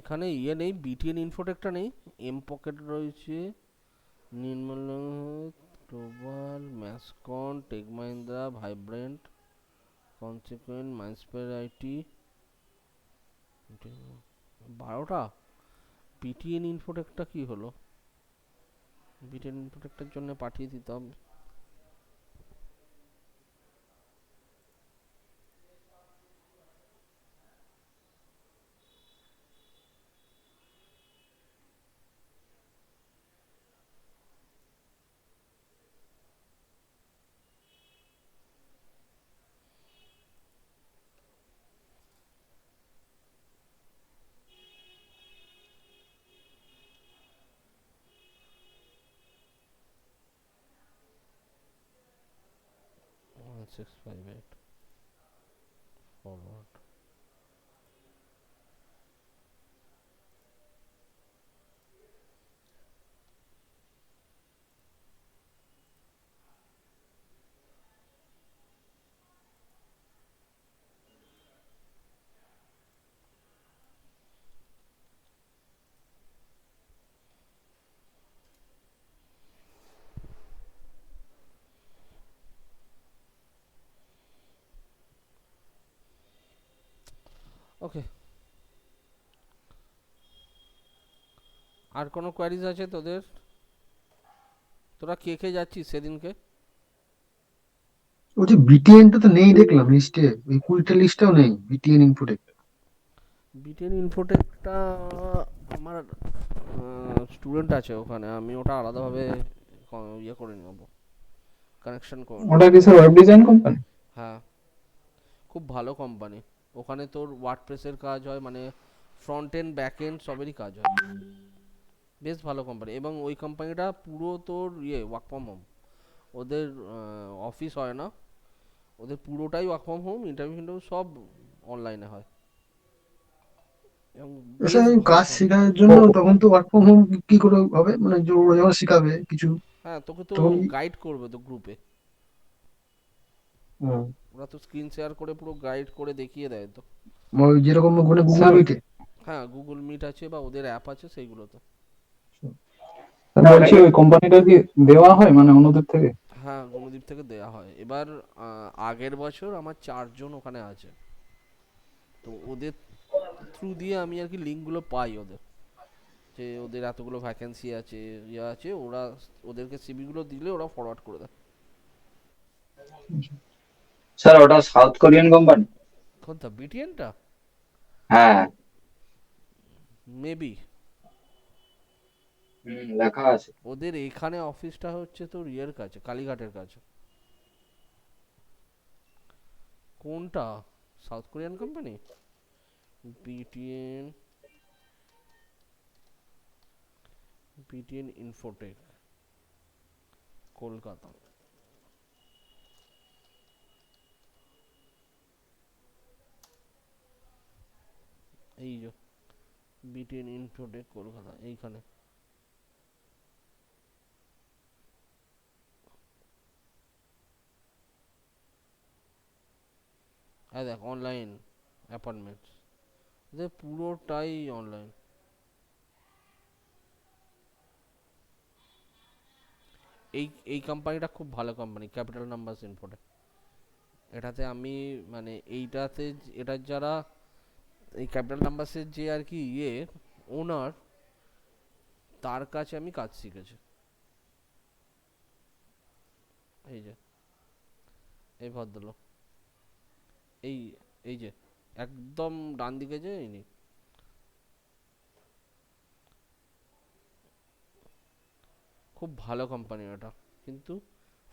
এখানে ইয়ে নেই, বিটিএন ইনফোটেকটা নেই, এম পকেট রয়েছে, Nirmal, global, Mascon, Tech Mahindra, vibrant, consequent, Mindspare IT. 12টা। বিটিএন ইনফোটেকটা কি হলো? বিটিএন ইনফোটেকটার জন্য পাঠিয়ে দিতাম। One six five eight forward. Okay, আর কোনো কোয়ারিজ আছে তোদের? তোরা কে কে যাচ্ছিস সেদিনকে? ওই যে বিটিএনটা তো নেই দেখলাম লিস্টে, ওই 20টা লিস্টেও নেই বিটিএন ইনফোটেক। বিটেন ইনফোটেকটা আমার স্টুডেন্ট আছে ওখানে, আমি ওটা আলাদাভাবে ইয়ে করে নেবো, কানেকশন করে নেবো। ওটা কি স্যার ওয়েব ডিজাইন কোম্পানি? হ্যাঁ, খুব ভালো কোম্পানি। ওখানে তোর ওয়ার্ডপ্রেসের কাজ হয়, মানে ফ্রন্ট এন্ড ব্যাক এন্ড সবেরই কাজ হয়। বেশ ভালো কোম্পানি, এবং ওই কোম্পানিটা পুরো তোর ওয়ার্ক ফ্রম হোম। ওদের অফিস হয় না, ওদের পুরোটাই ওয়ার্ক ফ্রম হোম, ইন্টারভিউ সব অনলাইনে হয়, এবং আচ্ছা, বেশ এই ভালো কাজ কোম্পানি। শেখার জন্য তখন তো ওয়ার্ক ফ্রম হোম কি করে হবে, মানে যে ওরা যখন শেখাবে কিছু হ্যাঁ, তোকে তো তখন গাইড করবে তো গ্রুপে, ওরা তো স্ক্রিন শেয়ার করে পুরো গাইড করে দেখিয়ে দেয় তো। ওই যেরকম ওখানে গুগল স্যার মিটে। হ্যাঁ, গুগল মিট আছে বা ওদের অ্যাপ আছে সেইগুলোতে। বলছি ওই কোম্পানিটা কি দেওয়া হয় মানে অন্যদের থেকে? হ্যাঁ, গুণদীপ থেকে দেয়া হয়। এবার আগের বছর আমার 4 জন ওখানে আছে, তো ওদের থ্রু দিয়ে আমি আর কি লিঙ্কগুলো পাই ওদের, যে ওদের এতগুলো ভ্যাকেন্সি আছে, আছে, ওরা ওদেরকে সিভিগুলো দিলে ওরা ফরওয়ার্ড করে দেয়। স্যার ওটা সাউথ কোরিয়ান কোম্পানি? কোনটা, বিটিএনটা? হ্যাঁ। মেবি। লেখা আছে। ওদের এখানে অফিসটা হচ্ছে তোর ইয়ের কাছে, কালীঘাটের কাছে। কোনটা south Korean company? BTN, BTN Infotech, Kolkata. এই যে বিটিএন ইনফোটেক কলকাতা, এইখানে। আর দেখ, অনলাইন অ্যাপয়েন্টমেন্টস, ওদের পুরোটাই অনলাইন। এই এই কোম্পানিটা খুব ভালো কোম্পানি, ক্যাপিটাল নাম্বারস ইনফোটেক। এটাতে আমি, মানে এইটাতে এটার যারা, এই ক্যাপিটাল নাম্বারসের যে আর কি ওনার, তার কাছে আমি কাজ শিখেছি। এই যে এই ভদ্রলোক, এই এই যে একদম ডান দিকে যে ইনি, খুব ভালো কোম্পানি এটা। কিন্তু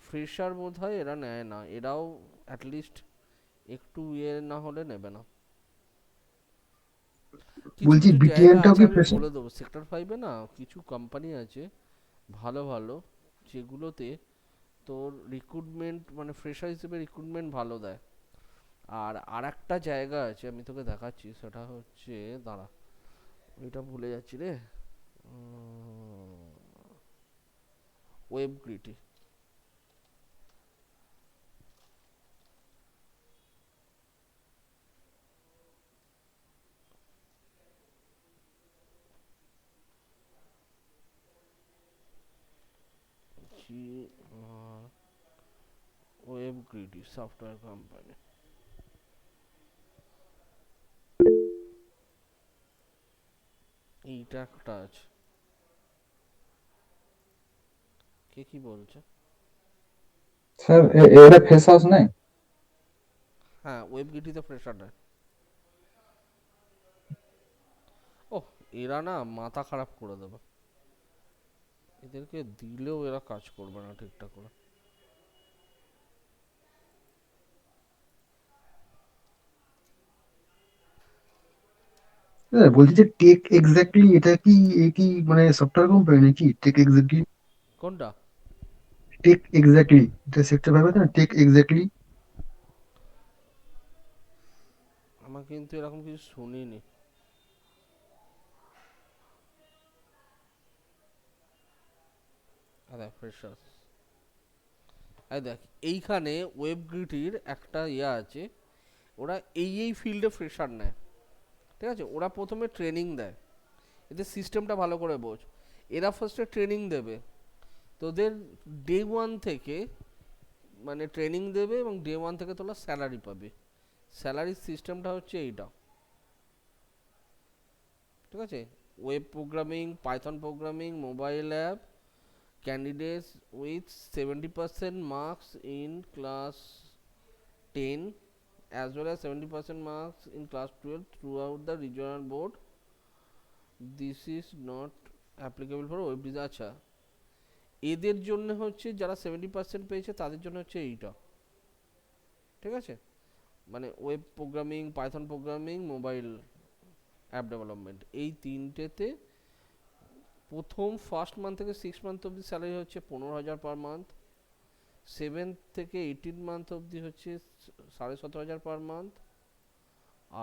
ফ্রেশার বোধ হয় এরা নেয় না, এরাও অ্যাটলিস্ট একটু না হলে নেবে না। কিছু বলছি কিছু জায়গা বিটিএনটাও আছে, কি আমি ফ্রেশ? বলে দেবো, সেক্টর 5-এ না কিছু কোম্পানি আছে ভালো ভালো, যেগুলোতে তোর রিক্রুটমেন্ট, মানে ফ্রেশার হিসেবে রিক্রুটমেন্ট ভালো দেয়। আর আরেকটা জায়গা আছে, আমি তোকে দেখাচ্ছি, সেটা হচ্ছে, দাঁড়া, ওইটা ভুলে যাচ্ছি রে, web gritty. Web gritty software company, এইটা একটা আছে। কে কি বলছে? স্যার এরা ফেসাস নেই? হ্যাঁ, ওয়েব গ্রিটিতে ফ্রেশার নেয়। ওহ, এরা না মাথা খারাপ করে দেবে, এদেরকে দিলেও এরা কাজ করবে না ঠিকঠাক করে। হ্যাঁ, বলছি যে টেক এক্স্যাক্টলি এটা কি, এ কি মানে সফটওয়্যার কোম্পানি নাকি টেক এক্স্যাক্টলি? কোনটা? টেক এক্স্যাক্টলি এটা সেক্টর ভাবে না, টেক এক্স্যাক্টলি। আমার কিন্তু এরকম কিছু শুনিনি। আরে ফ্রেশার, এই দেখ, এইখানে ওয়েব গ্রিটির একটা আছে, ওরা এই ফিল্ডে ফ্রেশার নেয়, ঠিক আছে? ওরা প্রথমে ট্রেনিং দেয়, এদের সিস্টেমটা ভালো করে বোঝ। এরা ফার্স্টে ট্রেনিং দেবে তোদের, ডে 1 থেকে, মানে ট্রেনিং দেবে, এবং ডে 1 থেকে তোরা স্যালারি পাবে। স্যালারির সিস্টেমটা হচ্ছে এইটা, ঠিক আছে? Web programming, Python programming, mobile app, candidates with 70% marks in class 10 as well as 70% marks in class 12 throughout the regional board. This is not applicable for web design. আচ্ছা, এদের জন্য হচ্ছে যারা 70% পেয়েছে তাদের জন্য হচ্ছে এইটা, ঠিক আছে? মানে web programming, Python programming, mobile app development, এই তিনটেতে প্রথম ফার্স্ট মান্থ থেকে 6 মান্থ অবধি স্যালারি হচ্ছে 15,000 পার মান্থ, 7 থেকে 18 মান্থ অবধি হচ্ছে 17,500 পার মান্থ,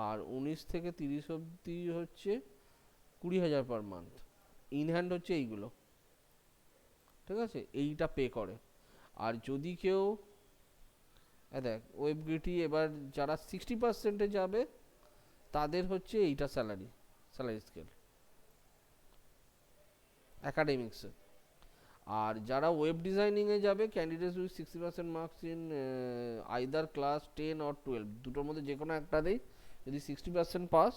আর 19 থেকে 30 অবধি হচ্ছে 20,000 পার মান্থ। ইন হ্যান্ড হচ্ছে এইগুলো, ঠিক আছে? এইটা পে করে। আর যদি কেউ দেখ ওয়েবগিটি, এবার যারা 60%-এ যাবে তাদের হচ্ছে এইটা স্যালারি স্কেল অ্যাকাডেমিক্সে। আর যারা ওয়েব ডিজাইনিংয়ে যাবে, candidates with 60% marks in either class 10 or 12, দুটোর মধ্যে যে কোনো একটাতেই যদি 60% পাস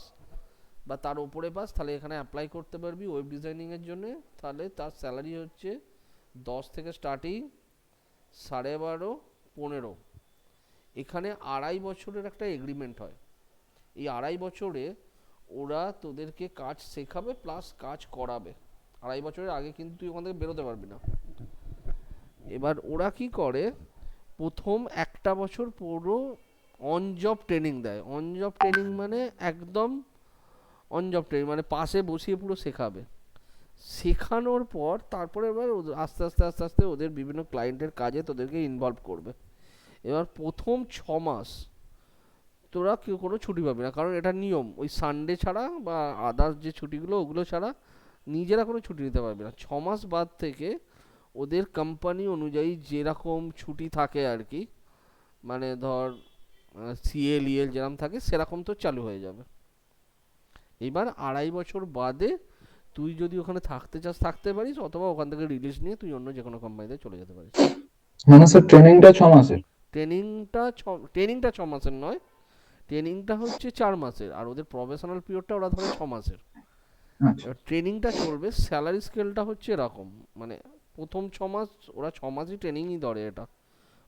বা তার উপরে পাস, তাহলে এখানে অ্যাপ্লাই করতে পারবি ওয়েব ডিজাইনিংয়ের জন্য। তাহলে তার স্যালারি হচ্ছে 10 থেকে স্টার্টিং 12.5, 15। এখানে 2.5 বছরের একটা এগ্রিমেন্ট হয়। এই 2.5 বছরে ওরা তোদেরকে কাজ শেখাবে প্লাস কাজ করাবে। 2.5 বছরের আগে কিন্তু তুই ওখান থেকে বেরোতে পারবি না। এবার ওরা কি করে, প্রথম একটা বছর পুরো অন জব ট্রেনিং দেয়। অন জব ট্রেনিং মানে একদম অন জব ট্রেনিং, মানে পাশে বসিয়ে পুরো শেখাবে। শেখানোর পর তারপরে এবার আস্তে আস্তে আস্তে আস্তে ওদের বিভিন্ন ক্লায়েন্টের কাজে তোদেরকে ইনভলভ করবে। এবার প্রথম 6 মাস তোরা কেউ কোনো ছুটি পাবি না, কারণ এটা নিয়ম। ওই সানডে ছাড়া বা আদার্স যে ছুটিগুলো ওগুলো ছাড়া নিজেরা কোনো ছুটি নিতে পারবি না। 6 মাস বাদ থেকে ওদের কোম্পানি অনুযায়ী যেরকম ছুটি থাকে আর কি, মানে ধর সিএল ইএল যেরকম থাকে সেরকম তো চালু হয়ে যাবে। এবার 2.5 বছর বাদে তুই যদি ওখানে থাকতে চাস থাকতে পারিস, অথবা ওখান থেকে রিলিজ নিয়ে তুই অন্য যে কোনো কোম্পানিতে চলে যেতে পারিস। মানে স্যার ট্রেনিংটা 6 মাসের? ট্রেনিংটা 6 মাসের নয়, ট্রেনিংটা হচ্ছে 4 মাসের, আর ওদের প্রফেশনাল পিরিয়ডটা ওরা ধরে 6 মাসের। আচ্ছা। এবার ট্রেনিংটা চলবে। স্যালারি স্কেলটা হচ্ছে এরকম, মানে প্রথম 6 মাস ওরা 6 মাসই ট্রেনিংই ধরে। এটা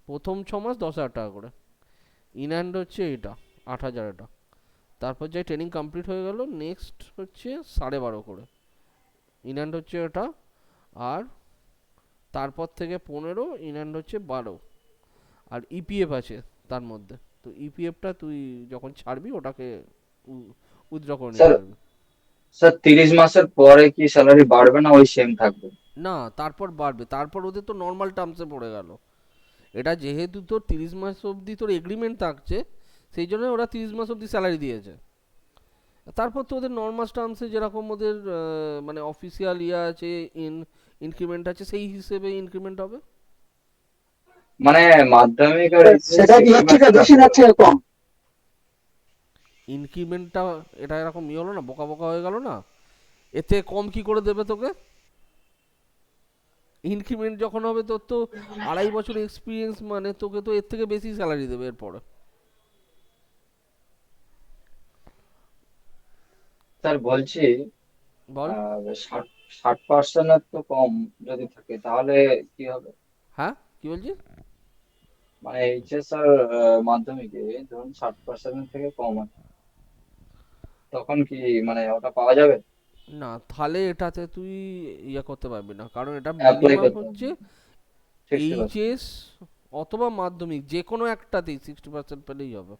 প্রথম 6 মাস 10,000 টাকা করে, ইন হ্যান্ড হচ্ছে এটা 8,000 এটা। তারপর যে ট্রেনিং কমপ্লিট হয়ে গেল, নেক্সট হচ্ছে 12.5 করে, ইন হ্যান্ড হচ্ছে এটা। আর তারপর থেকে 15, ইন হ্যান্ড হচ্ছে 12। আর ইপিএফ আছে তার মধ্যে, তো ইপিএফটা তুই যখন ছাড়বি ওটাকে উইথড্র করে নিতে স্যার পারবি। স্যার 30 মাসের পরে কি স্যালারি বাড়বে না ওই সেম থাকবে? না, তারপর বাড়বে। তারপর ওদের তো নর্মাল টার্মসে পড়ে গেল। এটা যেহেতু তোর 30 মাস অবধি তোর এগ্রিমেন্ট থাকছে, সেই জন্য ওরা 30 মাস অবধি স্যালারি দিয়েছে। তারপর তো ওদের নর্মাল টার্মসে যেরকম ওদের মানে অফিসিয়াল ইয়ে আছে, ইনক্রিমেন্ট আছে, সেই হিসেবে ইনক্রিমেন্ট হবে। মানে মাধ্যমিক আর সেটা কি এর থেকে বেশি না থেকে কম? ইনক্রিমেন্টটা এটা এরকম ইয়ে হলো না, বোকা বোকা হয়ে গেল না? এতে কম কি করে দেবে তোকে? ইনক্রিমেন্ট যখন হবে তোর তো 2.5 বছর এক্সপিরিয়েন্স, মানে তোকে তো এর থেকে বেশি স্যালারি দেবে এরপরে। স্যার বলছি বল। 60%-এর তো কম যদি থাকে তাহলে কি হবে? হ্যাঁ, কি বলছিস? মানে এইচএস আর মাধ্যমিকে ধরুন 60%-এর থেকে কম আছে, তখন কি মানে ওটা পাওয়া যাবে? না, তাহলে এটাতে তুই ইয়ে করতে পারবি না, কারণ এটা অ্যাপ্লাই মিনিমাম করতে হবে হচ্ছে 60%? এইচএস অথবা মাধ্যমিক, যে কোনো একটাতেই 60% পেলেই হবে।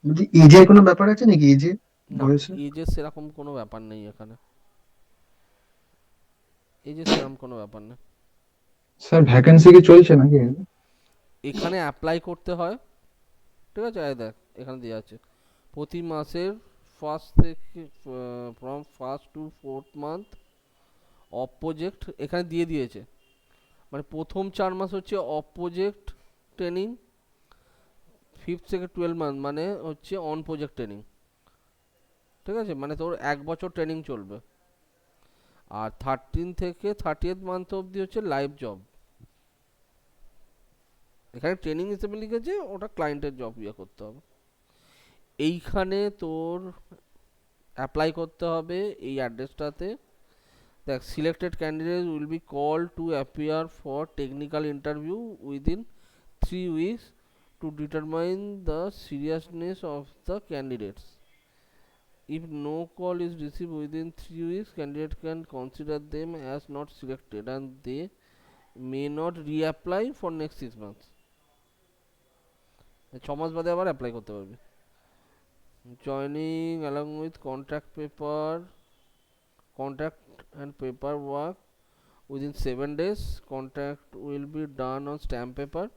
বলছি এজের কোনো ব্যাপার আছে নাকি, এজে না, বয়সে? এজের সেরকম কোনো ব্যাপার নেই এখানে। এজের সেরকম কোনো ব্যাপার নেই। স্যার ভ্যাকেন্সি কি চলছে নাকি? এখানে অ্যাপ্লাই করতে হয়, ঠিক আছে? এই দেখ এখানে দেওয়া আছে প্রতি মাসের ফার্স্ট থেকে from first to fourth month of project এখানে দিয়ে দিয়েছে। মানে প্রথম 4 মাস হচ্ছে অফ প্রজেক্ট ট্রেনিং, 5th থেকে 12 মান্থ মানে হচ্ছে অন প্রজেক্ট ট্রেনিং, ঠিক আছে? মানে তোর 1 বছর ট্রেনিং চলবে। আর 13 থেকে 30th মান্থ অবধি হচ্ছে লাইভ জব। এখানে ট্রেনিং হিসেবে লিখেছে, ওটা ক্লায়েন্টের জব ইয়ে করতে হবে। এইখানে তোর অ্যাপ্লাই করতে হবে এই অ্যাড্রেসটাতে। দেখ, selected candidate will be call to appear for technical interview within 3 weeks to determine the seriousness of the candidates. If no call is received within 3 weeks, candidate can consider them as not selected and they may not reapply for next 6 months. 6 মাস বাদে আবার apply করতে পারবি। Joining along with contract and paperwork within 7 days. Contract will be done on stamp paper.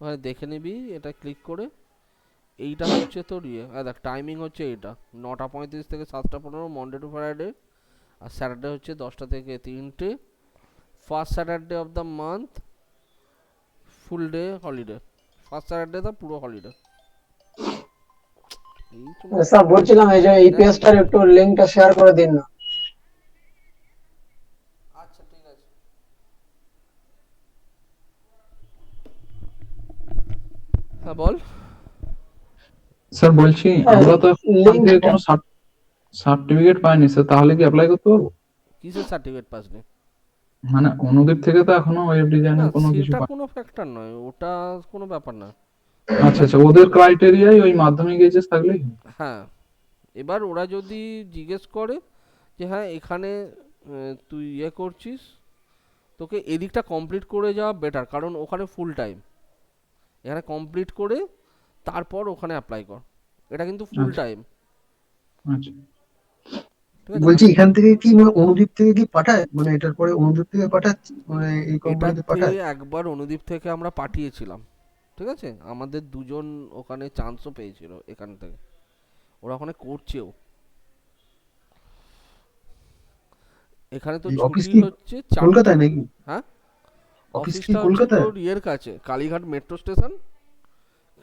ওখানে দেখে নিবি এটা click করে। এইটা হচ্ছে তোর দেখ টাইমিং হচ্ছে এইটা 9:35 থেকে 7:15 মন্ডে টু ফ্রাইডে, আর স্যাটারডে হচ্ছে 10টা থেকে 3টে। First Saturday of the month full day holiday, first Saturday তো পুরো হলিডে। এই তোমার স্যার বলছিলাম এই যে এই পেজটার একটু লিংকটা শেয়ার করে দিন না। আচ্ছা ঠিক আছে। হ্যাঁ বল। স্যার বলছি আমরা তো এখন ওখান থেকে লিংকটা কোনো সার্টিফিকেট পাইনি স্যার, তাহলে কি অ্যাপ্লাই করতে পারবো? কিসের সার্টিফিকেট পাসনি? মানে অনুদীপ থেকে তো এখনো ওয়েব না ডিজাইনের কোনো কিছু সেটা পাই। কোনো ফ্যাক্টর নয়, ওটা কোনো ব্যাপার না। আচ্ছা আচ্ছা, ওদের ক্রাইটেরিয়াই ওই মাধ্যমিক এইচএস থাকলেই হয়। হ্যাঁ, এবার ওরা যদি জিজ্ঞেস করে যে হ্যাঁ এখানে তুই করছিস, তোকে এদিকটা কমপ্লিট করে যাওয়া বেটার, কারণ ওখানে ফুল টাইম। এখানে কমপ্লিট করে তারপর ওখানে অ্যাপ্লাই কর, এটা কিন্তু ফুল আচ্ছা টাইম। আচ্ছা। ঠিক আছে, বলছি আমি এখান থেকে কি মানে অনুদীপ থেকে কি পাঠায়, মানে এটার পরে অনুদীপ থেকে পাঠাচ্ছে, মানে এই কোম্পানিতে এটাতে পাঠায়? একবার অনুদীপ থেকে আমরা পাঠিয়েছিলাম, ঠিক আছে, আমাদের দুজন ওখানে চান্সও পেয়েছিল এখান থেকে, ওরা ওখানে করছেও। এখানে তো এই অফিস ছুটি কি হচ্ছে কলকাতায় 4টে। নাকি? হ্যাঁ, অফিস কি অফিসটা হচ্ছে কলকাতায়? তোর কাছে Kalighat metro station,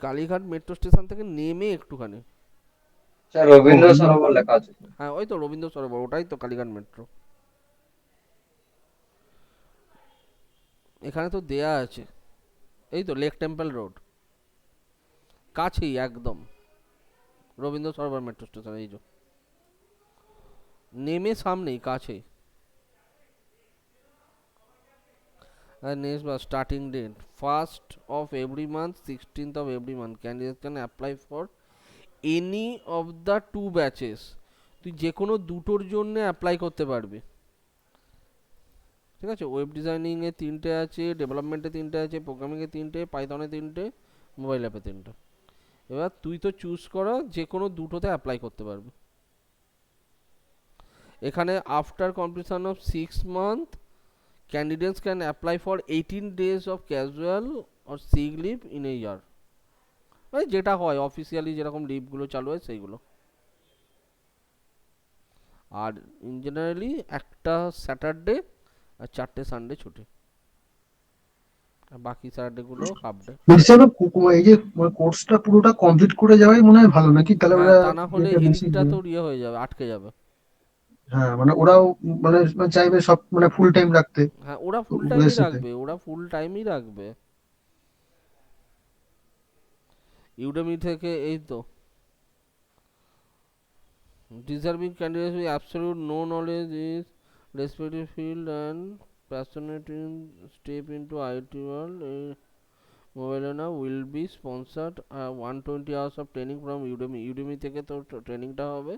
Kalighat metro station থেকে নেমে একটুখানি। স্যার ও রবীন্দ্র আমি সরোবর লেখা আছে। হ্যাঁ ওই তো রবীন্দ্র সরোবর, ওটাই তো কালীঘাট মেট্রো। এখানে তো দেয়া আছে, এই তো লেক টেম্পল রোড, কাছেই একদম রবীন্দ্র সরোবর মেট্রো স্টেশন, এই যে নেমে সামনেই কাছেই। Next was starting date 1st of every month, 16th of every month. Candidates can apply for any of the 2 batches. তুই যে কোনো দুটোর জন্য অ্যাপ্লাই করতে পারবি, ঠিক আছে। ওয়েব ডিজাইনিং এ 3টে আছে, ডেভেলপমেন্টে 3টে আছে, প্রোগ্রামিং এ 3টে, পাইথনে 3টে, মোবাইল অ্যাপে 3টে। এবার তুই তো চুজ করা যে কোনো দুটোতে অ্যাপ্লাই করতে পারবি। এখানে after completion of 6 month candidates can apply for 18 days of casual or sick leave in a year, মানে যেটা হয় অফিসিয়ালি যেরকম লিভগুলো চালু হয় সেইগুলো। আর ইন জেনারেলি একটা স্যাটারডে আর 4টে সানডে ছুটি, আর বাকি স্যাটারডেগুলো হাফ ডে। বলছি আমরা এই যে কোর্সটা পুরোটা কমপ্লিট করে যাওয়াই মনে হয় ভালো, নাকি? তাহলে হ্যাঁ, ওরা তা না হলে ইয়েটা বেশি এদিকটা দেবে। তোর হয়ে যাবে, আটকে যাবে। হ্যাঁ মানে ওরাও মানে মানে চাইবে সব মানে ফুল টাইম রাখতে হ্যাঁ, ওরা ফুল ওদের টাইমই সাথে। রাখবে, ওরা ফুল টাইমই রাখবে। ইউডেমি থেকে এই তো deserving candidates with absolute no knowledge is respective field and passionate in step into IT world. A mobile owner will be sponsored 120 hours of training from Udemy. Udemy থেকে তোর ট্রেনিংটা হবে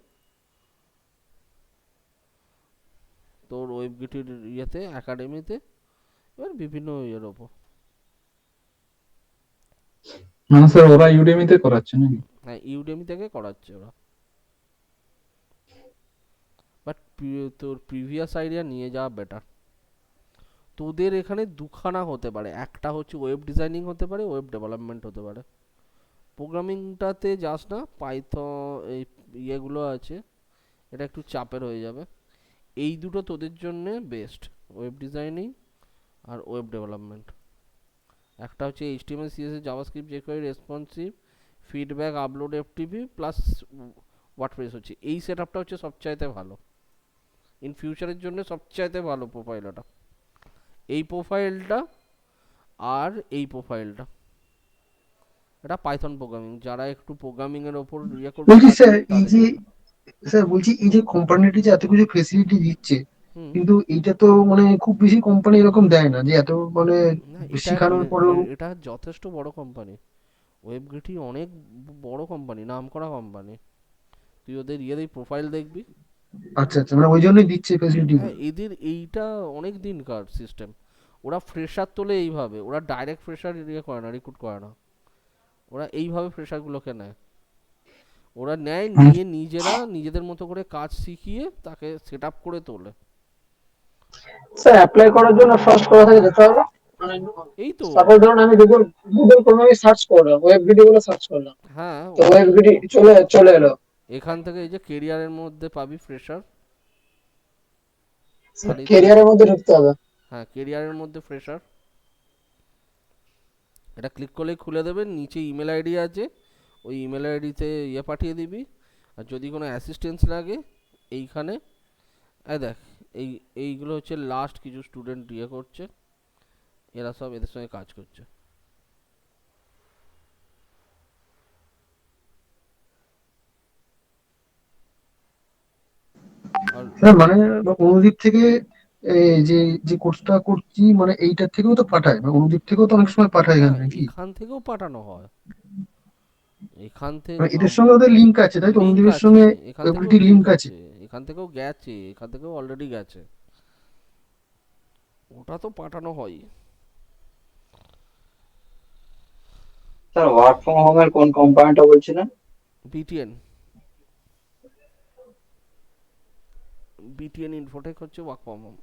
তোর ওয়েবগিটির ইয়েতে একাডেমিতে, এবার বিভিন্ন ইয়ের ওপর। মানে স্যার ওরা ইউডেমিতে করাচ্ছে নাকি? হ্যাঁ, ইউডেমি থেকে করাচ্ছে ওরা, বাট তোর প্রিভিয়াস আইডিয়া নিয়ে যাওয়া বেটার। তোদের এখানে দুখানা হতে পারে, একটা হচ্ছে ওয়েব ডিজাইনিং হতে পারে, ওয়েব ডেভেলপমেন্ট হতে পারে। প্রোগ্রামিংটাতে যাস না, পাইথন এই ইয়েগুলো আছে, এটা একটু চাপের হয়ে যাবে। এই দুটো তোদের জন্য বেস্ট, ওয়েব ডিজাইনিং আর ওয়েব ডেভেলপমেন্ট। একটা হচ্ছে HTML CSS JavaScript jQuery responsive feedback upload FTP plus WordPress হচ্ছে, এই সেটআপটা হচ্ছে সবচাইতে ভালো ইন ফিউচারের জন্য, সবচাইতে ভালো প্রোফাইল ওটা। এই প্রোফাইলটা আর এই প্রোফাইলটা, এটা পাইথন প্রোগ্রামিং, যারা একটু প্রোগ্রামিং এর ওপর ইয়ে করবে বলছি কাজ স্যার করবে এই তাদের যে জন্য। স্যার বলছি এই যে কোম্পানিটি যে এত কিছু ফেসিলিটি দিচ্ছে, হুম। কিন্তু এইটা তো মানে খুব বেশি কোম্পানি এরকম দেয় না যে এত মানে না, এটা শেখানোর পরেও। এটা যথেষ্ট বড় কোম্পানি। ওয়েবগেটই অনেক বড় কোম্পানি, নামকরা কোম্পানি। তুই ওদের প্রোফাইল দেখবি। আচ্ছা আচ্ছা, মানে ওই জন্যই দিচ্ছে ফেসিলিটি হ্যাঁ, গুলো। এদের এইটা অনেক দিনকার সিস্টেম। ওরা ফ্রেশার তোলে এইভাবে, ওরা ডাইরেক্ট ফ্রেশার করে না, রিক্রুট করে না। ওরা এইভাবে ফ্রেশারগুলোকে নেয়। ওরা নেয়, নিয়ে নিজেরা নিজেদের মতো করে কাজ শিখিয়ে তাকে সেট আপ করে তোলে। স্যার অ্যাপ্লাই করার জন্য ফার্স্ট কোথা থেকে যেতে হবে? মানে এই তো। সাপোজ ধরুন আমি গুগল ক্রোমে সার্চ করলাম, ওয়েব ভিডিও গুলো সার্চ করলাম, হ্যাঁ, তো ওয়েব ভিডিও চলে এলো। এখান থেকে এই যে কেরিয়ারের মধ্যে পাবি ফ্রেশার, খালি তুই। ক্যারিয়ারের মধ্যে ঢুকতে হবে। হ্যাঁ, কেরিয়ারের মধ্যে ফ্রেশার, এটা ক্লিক করলেই খুলে দেবে। নিচে ইমেল আইডি আছে, ওই ইমেল আইডিতে পাঠিয়ে দিবি। আর যদি কোনো অ্যাসিস্ট্যান্স লাগে, এইখানে এই দেখ, এই এইগুলো হচ্ছে লাস্ট কিছু স্টুডেন্ট করছে, এরা সব এদের সঙ্গে কাজ করছে। আর হ্যাঁ মানে অনুদীপ থেকে যে যে কোর্সটা করছি মানে এইটার থেকেও তো পাঠায়, মানে অনুদীপ থেকেও তো অনেক সময় পাঠায় এখান হ্যাঁ, নাকি? এখান থেকেও পাঠানো হয়। এখান থেকে মানে এদের সঙ্গে ওদের লিঙ্ক আছে তাই তো, লিঙ্ক অনুদীপের আছে, সঙ্গে এখান থেকেও ওয়েবলিটি লিঙ্ক লিঙ্ক আছে। আছে, এখান থেকেও গেছে, এখান থেকেও অলরেডি গেছে। ওটা তো পাঠানো হয়। স্যার ওয়ার্ক ফ্রম হোমের কোন কোম্পানিটা বলছিলেন? বিটিএন, বিটিএন ইনফোটেক হচ্ছে ওয়ার্ক ফ্রম হোম।